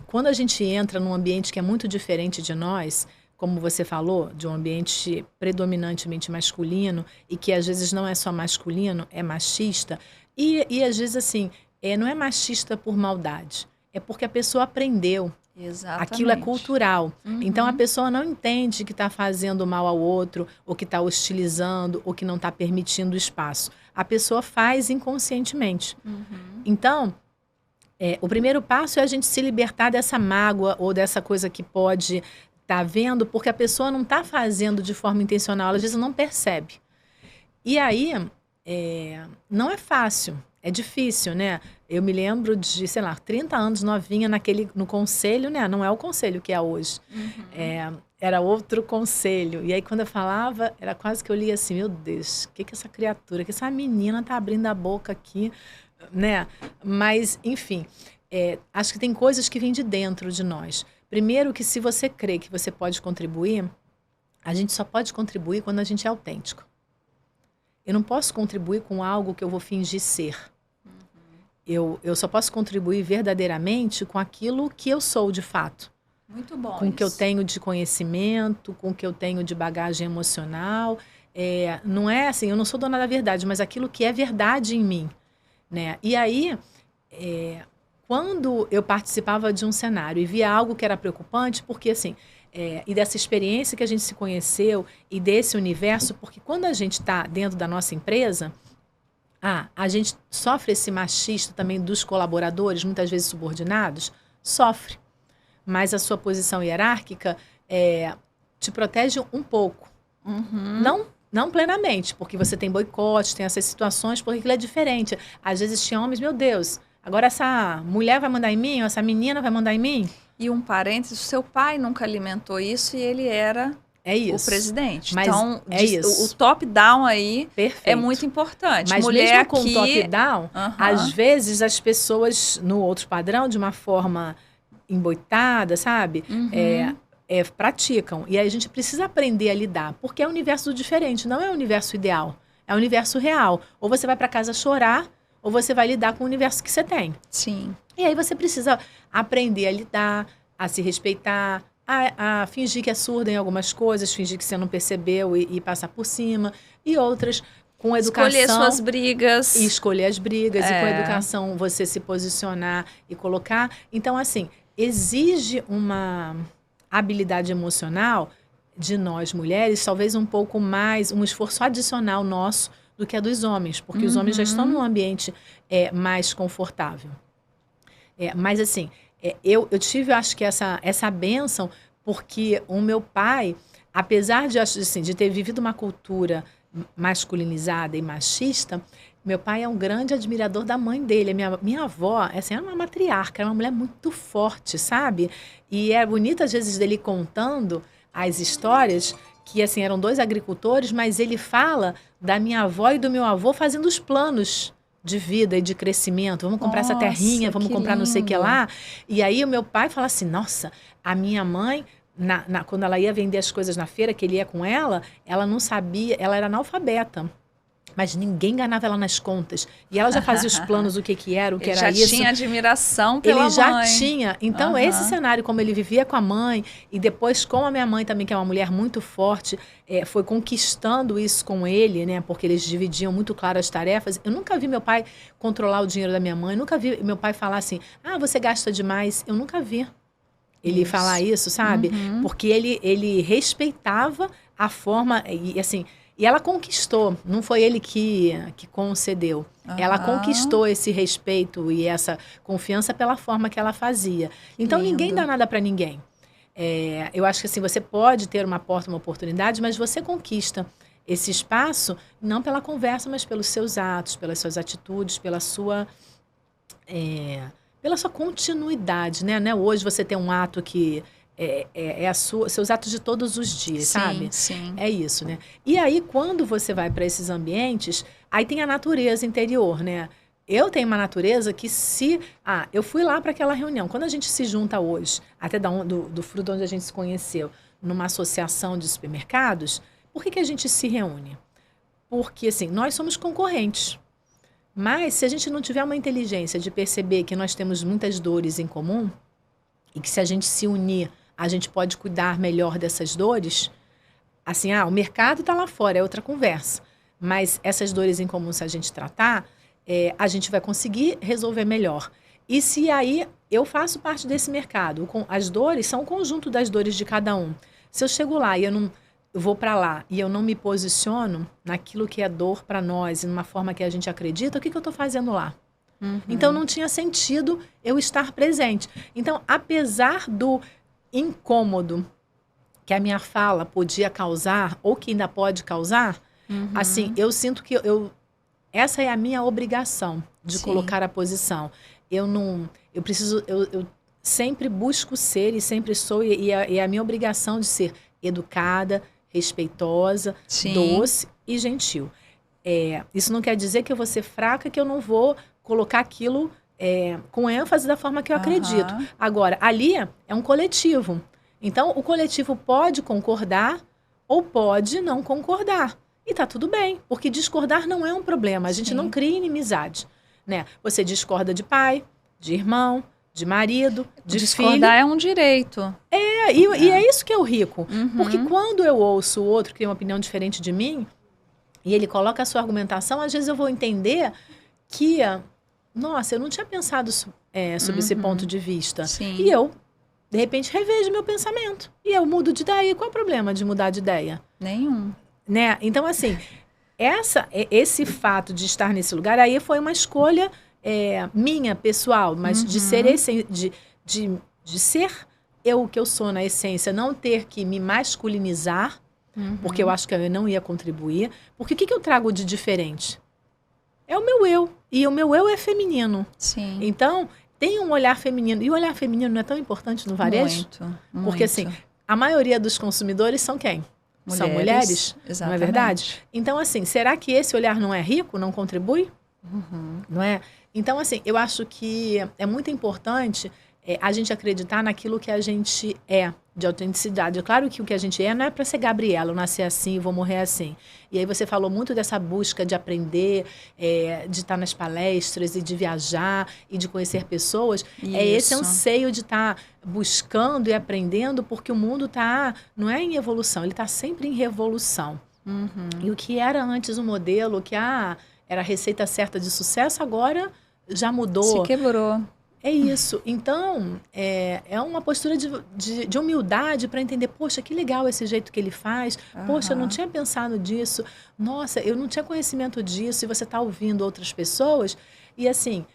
Speaker 2: quando a gente entra num ambiente que é muito diferente de nós, como você falou, de um ambiente predominantemente masculino e que às vezes não é só masculino, é machista. E às vezes assim, não é machista por maldade, é porque a pessoa aprendeu.
Speaker 1: Exatamente.
Speaker 2: Aquilo é cultural. Então a pessoa não entende que está fazendo mal ao outro, ou que está hostilizando, ou que não está permitindo espaço. A pessoa faz inconscientemente. Então, o primeiro passo é a gente se libertar dessa mágoa ou dessa coisa que pode estar vendo, porque a pessoa não está fazendo de forma intencional, às vezes não percebe. E aí, não é fácil, é difícil, né? Eu me lembro de, 30 anos novinha no conselho, né? Não é o conselho que é hoje. Era outro conselho. E aí, quando eu falava, era quase que eu lia assim, meu Deus, o que essa criatura, que essa menina tá abrindo a boca aqui, né? Mas, enfim, acho que tem coisas que vêm de dentro de nós. Primeiro que se você crê que você pode contribuir, a gente só pode contribuir quando a gente é autêntico. Eu não posso contribuir com algo que eu vou fingir ser. Eu só posso contribuir verdadeiramente com aquilo que eu sou de fato.
Speaker 1: Muito bom.
Speaker 2: Com o que eu tenho de conhecimento, com o que eu tenho de bagagem emocional. Não é assim, eu não sou dona da verdade, mas aquilo que é verdade em mim. Né? E aí, quando eu participava de um cenário e via algo que era preocupante, porque assim, e dessa experiência que a gente se conheceu e desse universo, porque quando a gente está dentro da nossa empresa, a gente sofre esse machista também dos colaboradores, muitas vezes subordinados, sofre. Mas a sua posição hierárquica te protege um pouco. Não plenamente, porque você tem boicote, tem essas situações, porque aquilo é diferente. Às vezes tinha homens, meu Deus, agora essa mulher vai mandar em mim, ou essa menina vai mandar em mim?
Speaker 1: E um parênteses, o seu pai nunca alimentou isso e ele era o presidente.
Speaker 2: Mas
Speaker 1: então,
Speaker 2: isso.
Speaker 1: o top-down aí
Speaker 2: Perfeito.
Speaker 1: é muito importante.
Speaker 2: Mas
Speaker 1: mulher
Speaker 2: mesmo com
Speaker 1: aqui...
Speaker 2: top-down, às vezes as pessoas, no outro padrão, de uma forma emboitada, sabe? Praticam. E aí a gente precisa aprender a lidar, porque é um universo diferente, não é um universo ideal, é um universo real. Ou você vai para casa chorar, ou você vai lidar com o universo que você tem.
Speaker 1: Sim.
Speaker 2: E aí você precisa aprender a lidar, a se respeitar, a fingir que é surda em algumas coisas, fingir que você não percebeu e passar por cima, e outras com educação.
Speaker 1: Escolher suas brigas.
Speaker 2: E escolher as brigas, e com a educação você se posicionar e colocar. Então, assim, exige uma habilidade emocional de nós mulheres, talvez um pouco mais, um esforço adicional nosso do que a dos homens, porque os homens já estão num ambiente mais confortável. Mas assim, eu tive, acho que essa bênção, porque o meu pai, apesar de, assim, de ter vivido uma cultura masculinizada e machista, meu pai é um grande admirador da mãe dele. Minha avó, assim, era uma matriarca, era uma mulher muito forte, sabe? E é bonito, às vezes, dele contando as histórias, que assim, eram 2 agricultores, mas ele fala da minha avó e do meu avô fazendo os planos de vida e de crescimento. Vamos comprar essa terrinha, vamos comprar não sei o que lá. E aí o meu pai fala assim, nossa, a minha mãe, quando ela ia vender as coisas na feira, que ele ia com ela não sabia, ela era analfabeta. Mas ninguém enganava ela nas contas. E ela já fazia os planos, o que era, o que era isso.
Speaker 1: Ele já tinha admiração pela mãe.
Speaker 2: Ele já tinha. Então, esse cenário, como ele vivia com a mãe, e depois com a minha mãe também, que é uma mulher muito forte, foi conquistando isso com ele, né? Porque eles dividiam muito claro as tarefas. Eu nunca vi meu pai controlar o dinheiro da minha mãe. Nunca vi meu pai falar assim, você gasta demais. Eu nunca vi ele falar isso, sabe? Porque ele respeitava a forma, e assim... E ela conquistou, não foi ele que concedeu. Ela conquistou esse respeito e essa confiança pela forma que ela fazia. Então, ninguém dá nada para ninguém. Eu acho que assim, você pode ter uma porta, uma oportunidade, mas você conquista esse espaço não pela conversa, mas pelos seus atos, pelas suas atitudes, pela sua continuidade, né? Hoje você tem um ato que... seus atos de todos os dias, sabe?
Speaker 1: Sim.
Speaker 2: É isso, né? E aí, quando você vai para esses ambientes, aí tem a natureza interior, né? Eu tenho uma natureza que eu fui lá para aquela reunião. Quando a gente se junta hoje, até do fruto onde a gente se conheceu, numa associação de supermercados, por que a gente se reúne? Porque, assim, nós somos concorrentes. Mas, se a gente não tiver uma inteligência de perceber que nós temos muitas dores em comum, e que se a gente se unir, a gente pode cuidar melhor dessas dores, assim, o mercado está lá fora, é outra conversa. Mas essas dores em comum, se a gente tratar, a gente vai conseguir resolver melhor. E se aí eu faço parte desse mercado, as dores são o conjunto das dores de cada um. Se eu chego lá e eu vou para lá e eu não me posiciono naquilo que é dor para nós e numa forma que a gente acredita, o que eu estou fazendo lá? Então, não tinha sentido eu estar presente. Então, apesar do incômodo que a minha fala podia causar, ou que ainda pode causar, assim, eu sinto que essa é a minha obrigação de colocar a posição. Eu sempre busco ser e sempre sou, e é a minha obrigação de ser educada, respeitosa, doce e gentil. Isso não quer dizer que eu vou ser fraca, que eu não vou colocar aquilo com ênfase da forma que eu acredito. Agora, ali é um coletivo. Então, o coletivo pode concordar ou pode não concordar. E tá tudo bem, porque discordar não é um problema. A gente não cria inimizade, né? Você discorda de pai, de irmão, de marido, de filho.
Speaker 1: Discordar é um direito.
Speaker 2: E é isso que é o rico. Porque quando eu ouço o outro que tem uma opinião diferente de mim, e ele coloca a sua argumentação, às vezes eu vou entender que... Nossa, eu não tinha pensado sobre esse ponto de vista.
Speaker 1: Sim.
Speaker 2: E eu De repente, revejo meu pensamento. E eu mudo de ideia. Qual é o problema de mudar de ideia?
Speaker 1: Nenhum.
Speaker 2: Né? Então, assim, esse fato de estar nesse lugar, aí foi uma escolha minha, pessoal, mas de ser de ser eu o que eu sou na essência, não ter que me masculinizar, porque eu acho que eu não ia contribuir. Porque o que eu trago de diferente? É o meu eu. E o meu eu é feminino.
Speaker 1: Sim.
Speaker 2: Então, tem um olhar feminino. E o olhar feminino não é tão importante no varejo?
Speaker 1: Muito.
Speaker 2: Porque, assim, a maioria dos consumidores são quem? São mulheres,
Speaker 1: exatamente.
Speaker 2: não é verdade? Então, assim, será que esse olhar não é rico, não contribui? Não é? Então, assim, eu acho que é muito importante a gente acreditar naquilo que a gente é, de autenticidade. É claro que o que a gente não é para ser Gabriela, eu nasci assim, vou morrer assim. E aí você falou muito dessa busca de aprender, de estar nas palestras e de viajar e de conhecer pessoas.
Speaker 1: Isso.
Speaker 2: É esse anseio de estar buscando e aprendendo, porque o mundo não é em evolução, ele está sempre em revolução. E o que era antes um modelo, que era a receita certa de sucesso, agora já mudou.
Speaker 1: Se quebrou.
Speaker 2: É isso. Então, é uma postura de humildade para entender, poxa, que legal esse jeito que ele faz. Poxa, eu não tinha pensado disso. Nossa, eu não tinha conhecimento disso. E você está ouvindo outras pessoas. E assim,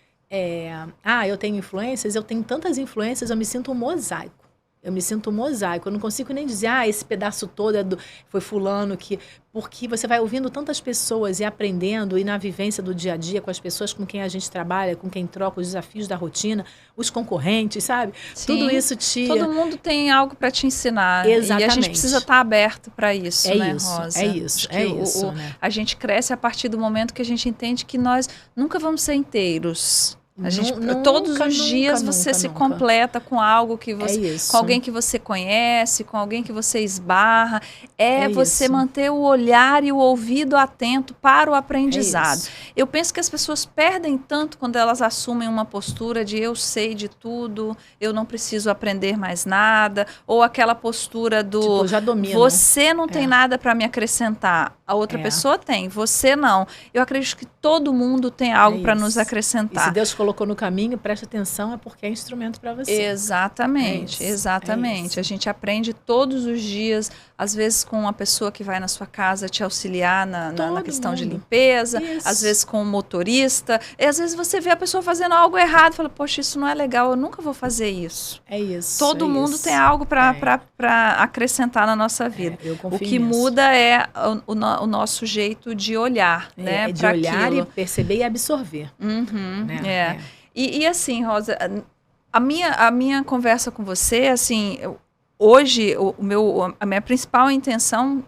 Speaker 2: eu tenho influências, eu tenho tantas influências, eu me sinto um mosaico. Eu me sinto um mosaico. Eu não consigo nem dizer, esse pedaço todo foi fulano que... Porque você vai ouvindo tantas pessoas e aprendendo, e na vivência do dia a dia, com as pessoas com quem a gente trabalha, com quem troca os desafios da rotina, os concorrentes, sabe?
Speaker 1: Sim,
Speaker 2: tudo isso
Speaker 1: todo mundo tem algo para te ensinar.
Speaker 2: Exatamente.
Speaker 1: E a gente precisa estar aberto para isso, né, Rosa?
Speaker 2: É isso, né?
Speaker 1: A gente cresce a partir do momento que a gente entende que nós nunca vamos ser inteiros. Todos os dias você se completa com algo que você, com alguém que você conhece, com alguém que você esbarra. Você manter o olhar e o ouvido atento para o aprendizado. Eu penso que as pessoas perdem tanto quando elas assumem uma postura de eu sei de tudo, eu não preciso aprender mais nada, ou aquela postura do
Speaker 2: tipo, já domino.
Speaker 1: Você não tem nada para me acrescentar, a outra pessoa tem, você não. Eu acredito que todo mundo tem algo para nos acrescentar.
Speaker 2: E se Deus colocou no caminho, preste atenção, é porque é instrumento para você.
Speaker 1: Exatamente, exatamente. A gente aprende todos os dias, às vezes com uma pessoa que vai na sua casa te auxiliar na questão de limpeza, às vezes com um motorista, e às vezes você vê a pessoa fazendo algo errado e fala, poxa, isso não é legal, eu nunca vou fazer isso.
Speaker 2: É isso.
Speaker 1: Todo mundo tem algo para acrescentar na nossa vida. O que muda é o nosso jeito de olhar, né?
Speaker 2: De olhar e perceber e absorver.
Speaker 1: Né? E assim, Rosa, a minha conversa com você, assim, hoje a minha principal intenção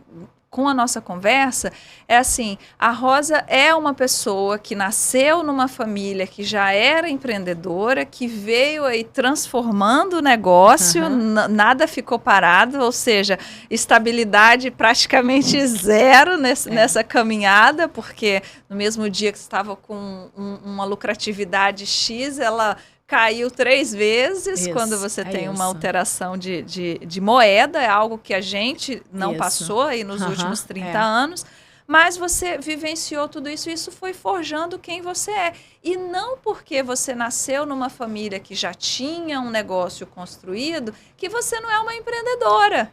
Speaker 1: com a nossa conversa é assim, a Rosa é uma pessoa que nasceu numa família que já era empreendedora, que veio aí transformando o negócio, nada ficou parado, ou seja, estabilidade praticamente zero nessa caminhada, porque no mesmo dia que você estava com uma lucratividade X, ela caiu 3 vezes quando você tem uma alteração de moeda, é algo que a gente não passou aí nos últimos 30 anos, mas você vivenciou tudo isso e isso foi forjando quem você é. E não porque você nasceu numa família que já tinha um negócio construído, que você não é uma empreendedora.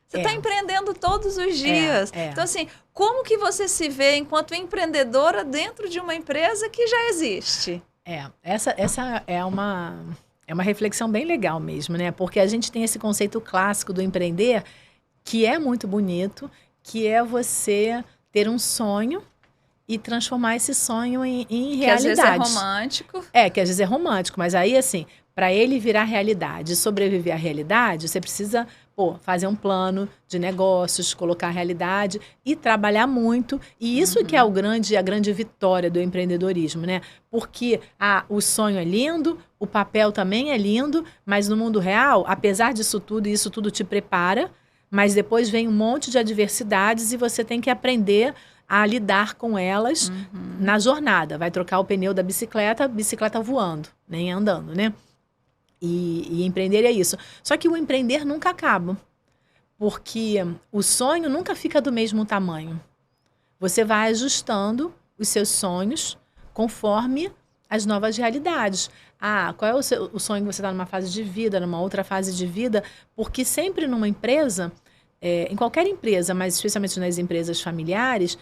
Speaker 1: Você está empreendendo todos os dias. Então, assim, como que você se vê enquanto empreendedora dentro de uma empresa que já existe?
Speaker 2: Essa é uma reflexão bem legal mesmo, né? Porque a gente tem esse conceito clássico do empreender, que é muito bonito, que é você ter um sonho e transformar esse sonho em realidade. Que às vezes é
Speaker 1: romântico.
Speaker 2: Que às vezes é romântico, mas aí, assim, para ele virar realidade, sobreviver à realidade, você precisa fazer um plano de negócios, colocar a realidade e trabalhar muito. E isso que é a grande vitória do empreendedorismo, né? Porque o sonho é lindo, o papel também é lindo, mas no mundo real, apesar disso tudo, isso tudo te prepara, mas depois vem um monte de adversidades e você tem que aprender a lidar com elas na jornada. Vai trocar o pneu da bicicleta voando, nem andando, né? E empreender é isso. Só que o empreender nunca acaba, porque o sonho nunca fica do mesmo tamanho. Você vai ajustando os seus sonhos conforme as novas realidades. qual é o sonho que você está numa fase de vida, numa outra fase de vida, porque sempre numa empresa, em qualquer empresa, mas especialmente nas empresas familiares,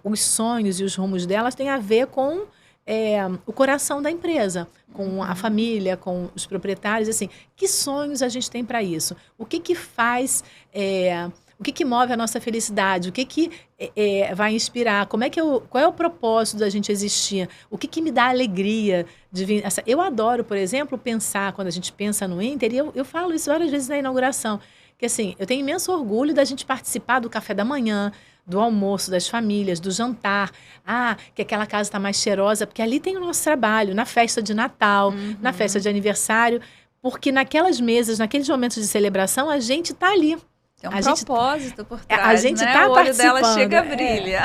Speaker 2: os sonhos e os rumos delas têm a ver com o coração da empresa, com a família, com os proprietários, assim, que sonhos a gente tem para isso? O que que faz, o que que move a nossa felicidade? O que que vai inspirar? Qual é o propósito da gente existir? O que que me dá alegria de vir? Eu adoro, por exemplo, pensar, quando a gente pensa no Inter, e eu falo isso várias vezes na inauguração, que assim, eu tenho imenso orgulho da gente participar do café da manhã, do almoço das famílias, do jantar. Que aquela casa está mais cheirosa, porque ali tem o nosso trabalho, na festa de Natal, na festa de aniversário, porque naquelas mesas, naqueles momentos de celebração, a gente está ali.
Speaker 1: Tem um propósito por trás,
Speaker 2: a gente
Speaker 1: né?
Speaker 2: Tá
Speaker 1: o olho dela chega a brilha.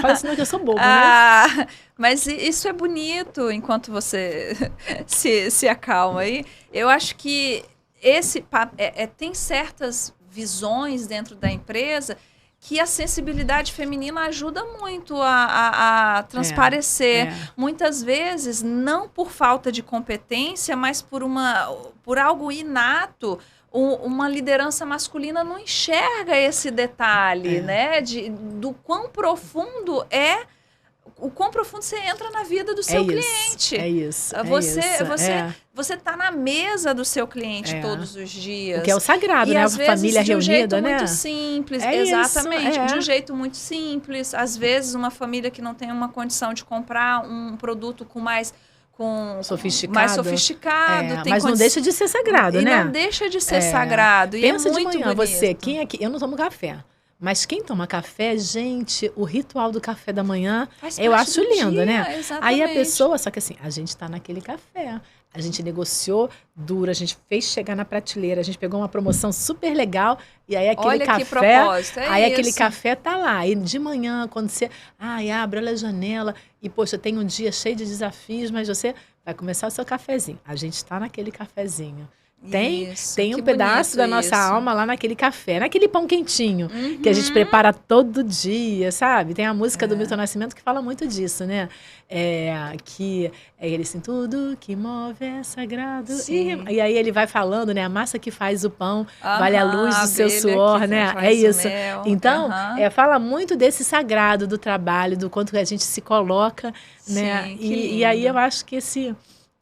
Speaker 2: Fala assim, não, que eu sou boba, né?
Speaker 1: Mas isso é bonito, enquanto você se acalma aí. Eu acho que tem certas visões dentro da empresa que a sensibilidade feminina ajuda muito a transparecer. Muitas vezes, não por falta de competência, mas por algo inato. Uma liderança masculina não enxerga esse detalhe, né? Do quão profundo o quão profundo você entra na vida do seu cliente. Você tá na mesa do seu cliente todos os dias.
Speaker 2: O que é o sagrado, né? A família reunida, né?
Speaker 1: De um jeito muito simples, exatamente. De um jeito muito simples. Às vezes, uma família que não tem uma condição de comprar um produto mais sofisticado.
Speaker 2: Mas não deixa de ser sagrado, né?
Speaker 1: Não deixa de ser sagrado.
Speaker 2: Pensa
Speaker 1: é
Speaker 2: de
Speaker 1: muito
Speaker 2: manhã,
Speaker 1: bonito.
Speaker 2: Eu não tomo café. Mas quem toma café, gente, o ritual do café da manhã, eu acho lindo,
Speaker 1: dia,
Speaker 2: né?
Speaker 1: Exatamente.
Speaker 2: Aí a pessoa, só que assim, a gente tá naquele café. A gente negociou duro, a gente fez chegar na prateleira, a gente pegou uma promoção super legal e aí aquele café,
Speaker 1: que propósito,
Speaker 2: aquele café tá lá. E de manhã, quando você, abre a janela e, poxa, tem um dia cheio de desafios, mas você vai começar o seu cafezinho. A gente tá naquele cafezinho. Tem um pedaço da nossa alma lá naquele café, naquele pão quentinho, que a gente prepara todo dia, sabe? Tem a música do Milton Nascimento que fala muito disso, né? Que ele assim, tudo que move é sagrado. E aí ele vai falando, né? A massa que faz o pão, vale a luz do seu suor, né? É isso. Então, fala muito desse sagrado do trabalho, do quanto a gente se coloca, né? E aí eu acho que esse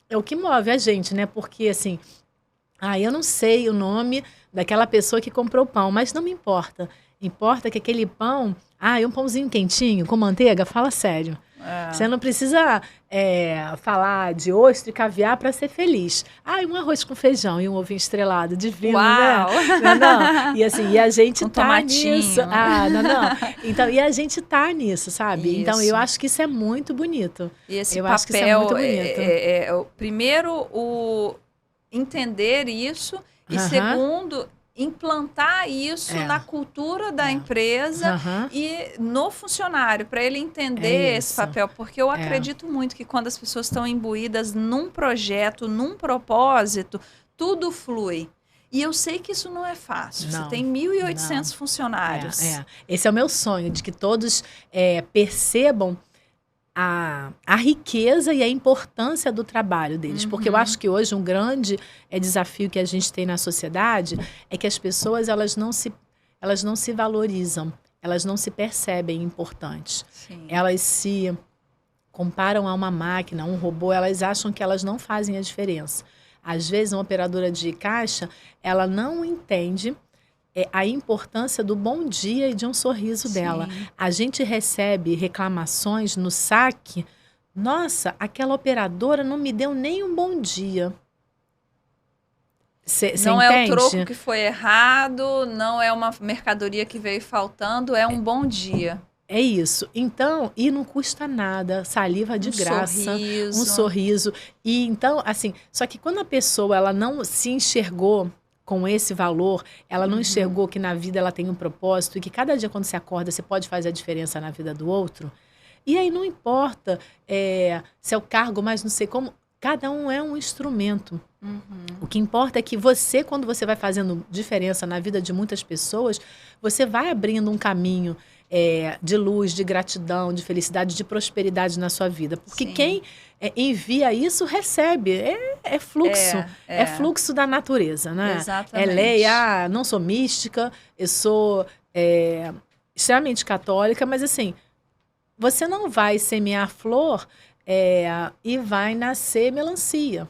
Speaker 2: é o que move a gente, né? Porque, assim, eu não sei o nome daquela pessoa que comprou o pão, mas não me importa. Importa que aquele pão, um pãozinho quentinho, com manteiga, fala sério. Você não precisa falar de ostra e caviar para ser feliz. Um arroz com feijão e um ovinho estrelado, divino, né? Não. E assim, a gente tá nisso. Então, e a gente tá nisso, sabe? Isso. Então, eu acho que isso é muito bonito.
Speaker 1: E esse papel, acho que isso é muito bonito. Primeiro, entender isso e segundo, implantar isso na cultura da empresa e no funcionário, para ele entender esse papel, porque eu acredito muito que quando as pessoas estão imbuídas num projeto, num propósito, tudo flui. E eu sei que isso não é fácil. Você tem 1.800 funcionários.
Speaker 2: Esse é o meu sonho, de que todos percebam a riqueza e a importância do trabalho deles. Porque eu acho que hoje um grande desafio que a gente tem na sociedade é que as pessoas elas não se valorizam, elas não se percebem importantes.
Speaker 1: Sim.
Speaker 2: Elas se comparam a uma máquina, a um robô, elas acham que elas não fazem a diferença. Às vezes, uma operadora de caixa, ela não entende a importância do bom dia e de um sorriso dela. A gente recebe reclamações no saque. Nossa, aquela operadora não me deu nem um bom dia. Cê
Speaker 1: não
Speaker 2: entende?
Speaker 1: É o troco que foi errado, não é uma mercadoria que veio faltando, é um bom dia.
Speaker 2: É isso. Então, e não custa nada, saliva de graça, um sorriso. E então, assim, só que quando a pessoa ela não se enxergou com esse valor, ela não enxergou que na vida ela tem um propósito e que cada dia quando você acorda você pode fazer a diferença na vida do outro. E aí não importa se é o cargo, mas não sei como, cada um é um instrumento. O que importa é que você, quando você vai fazendo diferença na vida de muitas pessoas, você vai abrindo um caminho de luz, de gratidão, de felicidade, de prosperidade na sua vida. Porque
Speaker 1: Sim.
Speaker 2: quem envia isso, recebe. É fluxo. É fluxo da natureza, né?
Speaker 1: Exatamente.
Speaker 2: É lei. Não sou mística, eu sou extremamente católica, mas assim, você não vai semear flor e vai nascer melancia,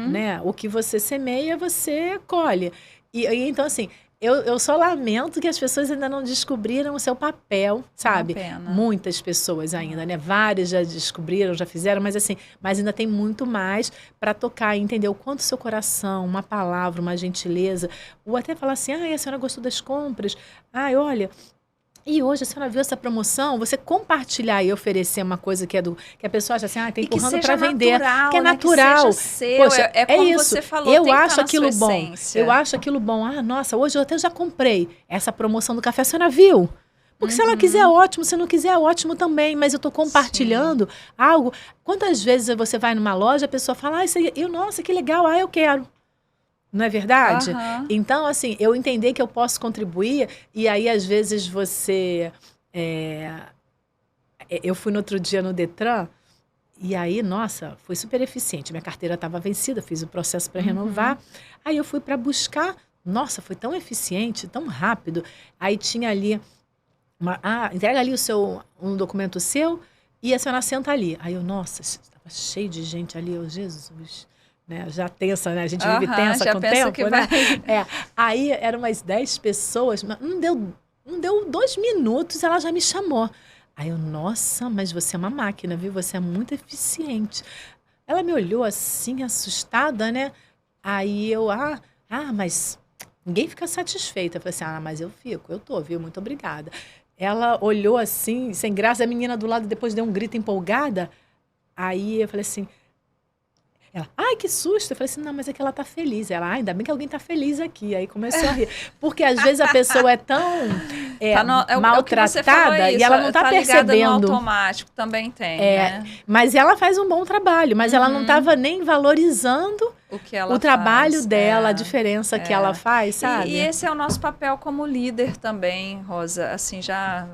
Speaker 2: né? O que você semeia, você colhe. E então, assim, eu só lamento que as pessoas ainda não descobriram o seu papel, sabe?
Speaker 1: Uma pena.
Speaker 2: Muitas pessoas ainda, né? Várias já descobriram, já fizeram, mas assim, mas ainda tem muito mais para tocar e entender o quanto o seu coração, uma palavra, uma gentileza, ou até falar assim, a senhora gostou das compras? Olha, e hoje a senhora viu essa promoção, você compartilhar e oferecer uma coisa que a pessoa acha assim, tá empurrando para vender,
Speaker 1: natural,
Speaker 2: que é
Speaker 1: né?
Speaker 2: natural.
Speaker 1: Que seja seu,
Speaker 2: Poxa,
Speaker 1: como
Speaker 2: isso.
Speaker 1: você falou,
Speaker 2: eu
Speaker 1: tem que
Speaker 2: acho
Speaker 1: estar na
Speaker 2: aquilo
Speaker 1: sua
Speaker 2: bom.
Speaker 1: essência.
Speaker 2: Eu acho aquilo bom. Nossa, hoje eu até já comprei essa promoção do café, a senhora viu? Porque se ela quiser, ótimo. Se não quiser, ótimo também. Mas eu estou compartilhando algo. Quantas vezes você vai numa loja, a pessoa fala, nossa, que legal, eu quero. Não é verdade? Então, assim, eu entender que eu posso contribuir, e aí, às vezes, você... Eu fui no outro dia no Detran, e aí, nossa, foi super eficiente. Minha carteira estava vencida, fiz o processo para renovar. Aí eu fui para buscar, nossa, foi tão eficiente, tão rápido. Aí tinha ali, entrega ali um documento seu e a senhora senta ali. Aí eu, nossa, estava cheio de gente ali, Jesus... Né? Já tensa, né? A gente vive tensa com o tempo, né? Aí eram umas 10 pessoas, mas não deu 2 minutos, ela já me chamou. Aí eu, nossa, mas você é uma máquina, viu? Você é muito eficiente. Ela me olhou assim, assustada, né? Aí eu, mas ninguém fica satisfeita. Eu falei assim, mas eu fico, eu tô, viu? Muito obrigada. Ela olhou assim, sem graça, a menina do lado depois deu um grito empolgada. Aí eu falei assim, ela, que susto. Eu falei assim, não, mas é que ela tá feliz. Ela, ainda bem que alguém tá feliz aqui. Aí começou a rir. Porque às vezes a pessoa é tão maltratada e ela não tá percebendo.
Speaker 1: No automático também tem, né?
Speaker 2: Mas ela faz um bom trabalho, mas ela não tava nem valorizando o trabalho dela, a diferença que ela faz, sabe?
Speaker 1: E esse é o nosso papel como líder também, Rosa. Assim,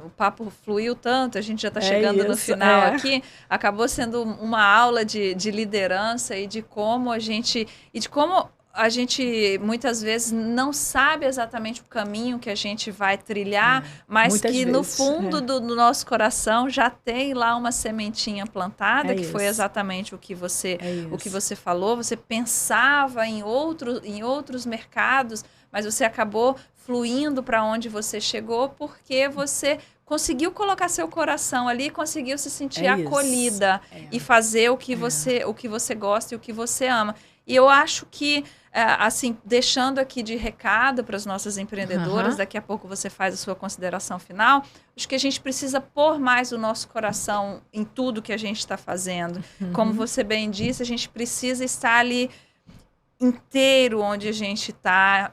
Speaker 1: o papo fluiu tanto, a gente já está chegando no final aqui. Acabou sendo uma aula de liderança e de como a gente muitas vezes não sabe exatamente o caminho que a gente vai trilhar, mas que no fundo do nosso coração já tem lá uma sementinha plantada, que foi exatamente o que você falou. Você pensava em outros mercados, mas você acabou fluindo para onde você chegou porque você conseguiu colocar seu coração ali, conseguiu se sentir acolhida e fazer o que você gosta e o que você ama. E eu acho que, assim, deixando aqui de recado para as nossas empreendedoras, daqui a pouco você faz a sua consideração final, acho que a gente precisa pôr mais o nosso coração em tudo que a gente está fazendo. Como você bem disse, a gente precisa estar ali inteiro onde a gente está,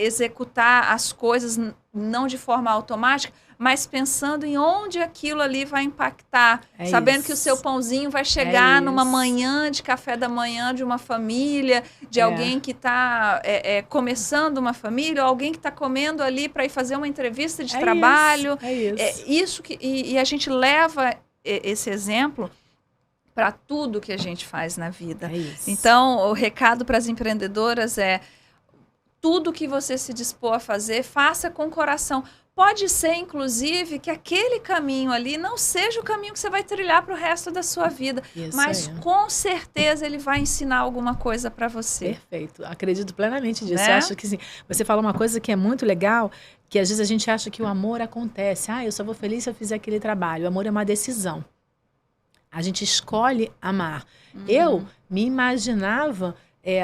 Speaker 1: executar as coisas não de forma automática, mas pensando em onde aquilo ali vai impactar, sabendo que o seu pãozinho vai chegar numa manhã de café da manhã de uma família, de alguém que está começando uma família, ou alguém que está comendo ali para ir fazer uma entrevista de trabalho. E a gente leva esse exemplo para tudo que a gente faz na vida. Então, o recado para as empreendedoras é: tudo que você se dispor a fazer, faça com o coração. Pode ser, inclusive, que aquele caminho ali não seja o caminho que você vai trilhar para o resto da sua vida. Mas, com certeza, ele vai ensinar alguma coisa para você.
Speaker 2: Perfeito. Acredito plenamente nisso. Eu acho que sim. Você fala uma coisa que é muito legal, que às vezes a gente acha que o amor acontece. Eu só vou feliz se eu fizer aquele trabalho. O amor é uma decisão. A gente escolhe amar. Eu me imaginava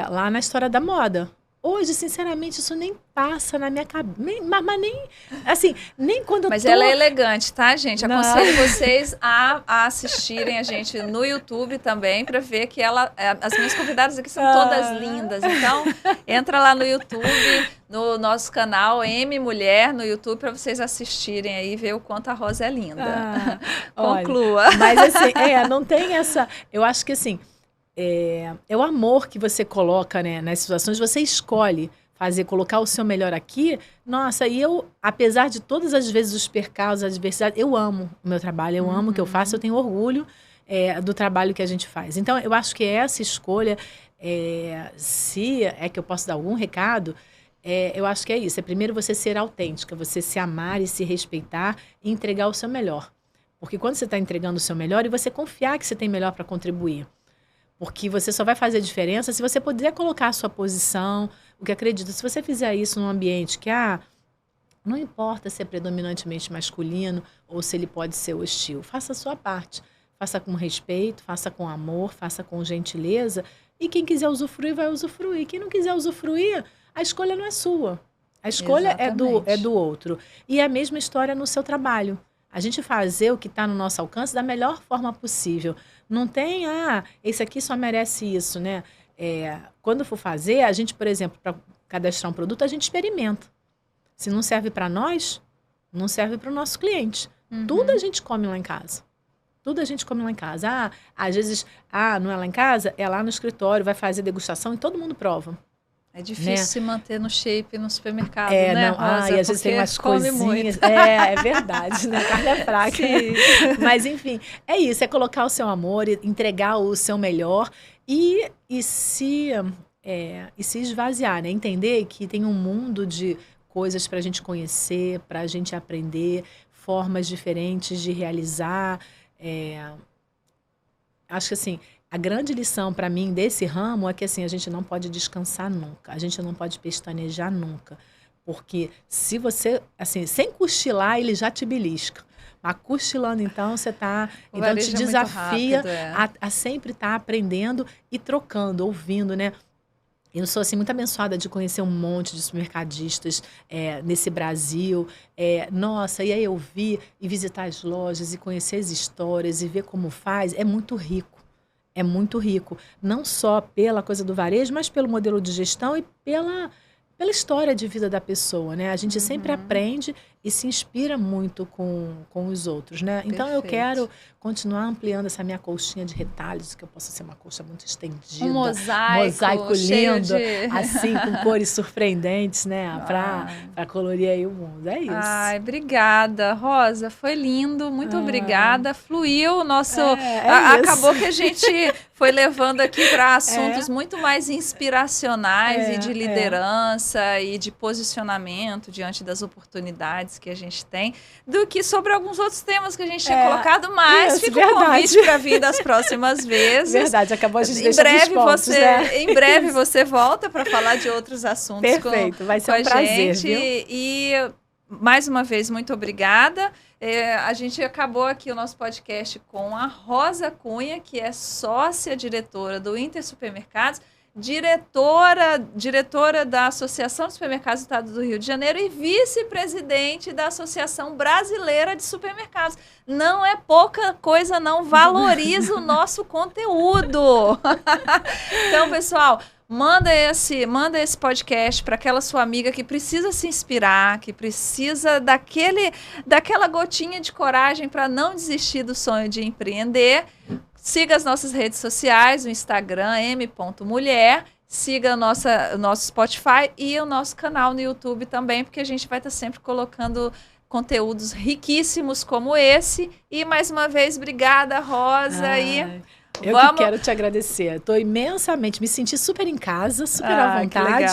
Speaker 2: lá na história da moda. Hoje, sinceramente, isso nem passa na minha cabeça. Mas nem, assim, nem quando eu
Speaker 1: Mas ela é elegante, tá, gente? Aconselho vocês a assistirem a gente no YouTube também, para ver que as minhas convidadas aqui são todas lindas. Então, entra lá no YouTube, no nosso canal M Mulher, no YouTube, para vocês assistirem aí e ver o quanto a Rosa é linda. Conclua.
Speaker 2: Olha, mas assim, não tem essa... Eu acho que assim... É o amor que você coloca, né, nas situações, você escolhe colocar o seu melhor aqui, nossa, e eu, apesar de todas as vezes os percalços, as adversidades, eu amo o meu trabalho, eu amo o que eu faço, eu tenho orgulho do trabalho que a gente faz. Então, eu acho que essa escolha, se é que eu posso dar algum recado, eu acho que é isso. É primeiro você ser autêntica, você se amar e se respeitar e entregar o seu melhor. Porque quando você está entregando o seu melhor e você confiar que você tem melhor para contribuir. Porque você só vai fazer diferença se você puder colocar a sua posição, o que acredita. Se você fizer isso num ambiente que, não importa se é predominantemente masculino ou se ele pode ser hostil, faça a sua parte. Faça com respeito, faça com amor, faça com gentileza. E quem quiser usufruir, vai usufruir. Quem não quiser usufruir, a escolha não é sua. A escolha é do outro. E é a mesma história no seu trabalho. A gente fazer o que está no nosso alcance da melhor forma possível. Não tem, esse aqui só merece isso, né? Quando for fazer, a gente, por exemplo, para cadastrar um produto, a gente experimenta. Se não serve para nós, não serve para o nosso cliente. Tudo a gente come lá em casa. Tudo a gente come lá em casa. Às vezes, não é lá em casa, é lá no escritório, vai fazer degustação e todo mundo prova.
Speaker 1: É difícil se manter no shape no supermercado, né, Rosa?
Speaker 2: E às vezes tem umas coisinhas. É verdade, né? Carne é fraca.
Speaker 1: Sim.
Speaker 2: Mas, enfim, é isso. É colocar o seu amor, entregar o seu melhor e se esvaziar, né? Entender que tem um mundo de coisas para a gente conhecer, para a gente aprender, formas diferentes de realizar. Acho que, assim, a grande lição para mim desse ramo é que assim, a gente não pode descansar nunca, a gente não pode pestanejar nunca, porque se você, assim, sem cochilar, ele já te belisca. Mas cochilando, então, você tá, então te desafia a sempre estar aprendendo e trocando, ouvindo, né? Eu sou assim, muito abençoada de conhecer um monte de supermercadistas nesse Brasil. Nossa, e aí eu vi e visitar as lojas e conhecer as histórias e ver como faz, é muito rico. É muito rico, não só pela coisa do varejo, mas pelo modelo de gestão e pela história de vida da pessoa, né? A gente sempre aprende e se inspira muito com os outros, né? Então, eu quero continuar ampliando essa minha colchinha de retalhos, que eu possa ser uma colcha muito estendida.
Speaker 1: Um mosaico
Speaker 2: lindo, assim, com cores surpreendentes, né? Para colorir aí o mundo. É isso.
Speaker 1: Ai, obrigada, Rosa. Foi lindo, muito obrigada. Fluiu o nosso... acabou que a gente foi levando aqui para assuntos muito mais inspiracionais e de liderança e de posicionamento diante das oportunidades que a gente tem, do que sobre alguns outros temas que a gente tinha colocado, mas fica um convite para vir das próximas vezes.
Speaker 2: Verdade, acabou a gente deixando os pontos,
Speaker 1: Em breve você volta para falar de outros assuntos.
Speaker 2: Perfeito, vai ser um prazer, viu?
Speaker 1: E mais uma vez, muito obrigada. A gente acabou aqui o nosso podcast com a Rosa Cunha, que é sócia-diretora do Inter Supermercados, diretora da Associação de Supermercados do Estado do Rio de Janeiro e vice-presidente da Associação Brasileira de Supermercados. Não é pouca coisa, não. Valoriza o nosso conteúdo. Então, pessoal, manda esse podcast para aquela sua amiga que precisa se inspirar, que precisa daquela gotinha de coragem para não desistir do sonho de empreender. Siga as nossas redes sociais, o Instagram, m.mulher. Siga o nosso Spotify e o nosso canal no YouTube também, porque a gente vai estar sempre colocando conteúdos riquíssimos como esse. E, mais uma vez, obrigada, Rosa.
Speaker 2: Eu que quero te agradecer. Estou imensamente, me senti super em casa, super à vontade.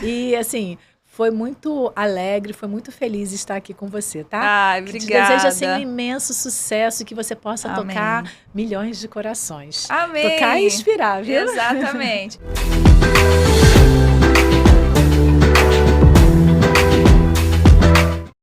Speaker 2: E, assim... Foi muito alegre, foi muito feliz estar aqui com você, tá?
Speaker 1: Obrigada.
Speaker 2: Te desejo assim, um imenso sucesso e que você possa tocar milhões de corações.
Speaker 1: Amém.
Speaker 2: Tocar e inspirar, viu?
Speaker 1: Exatamente.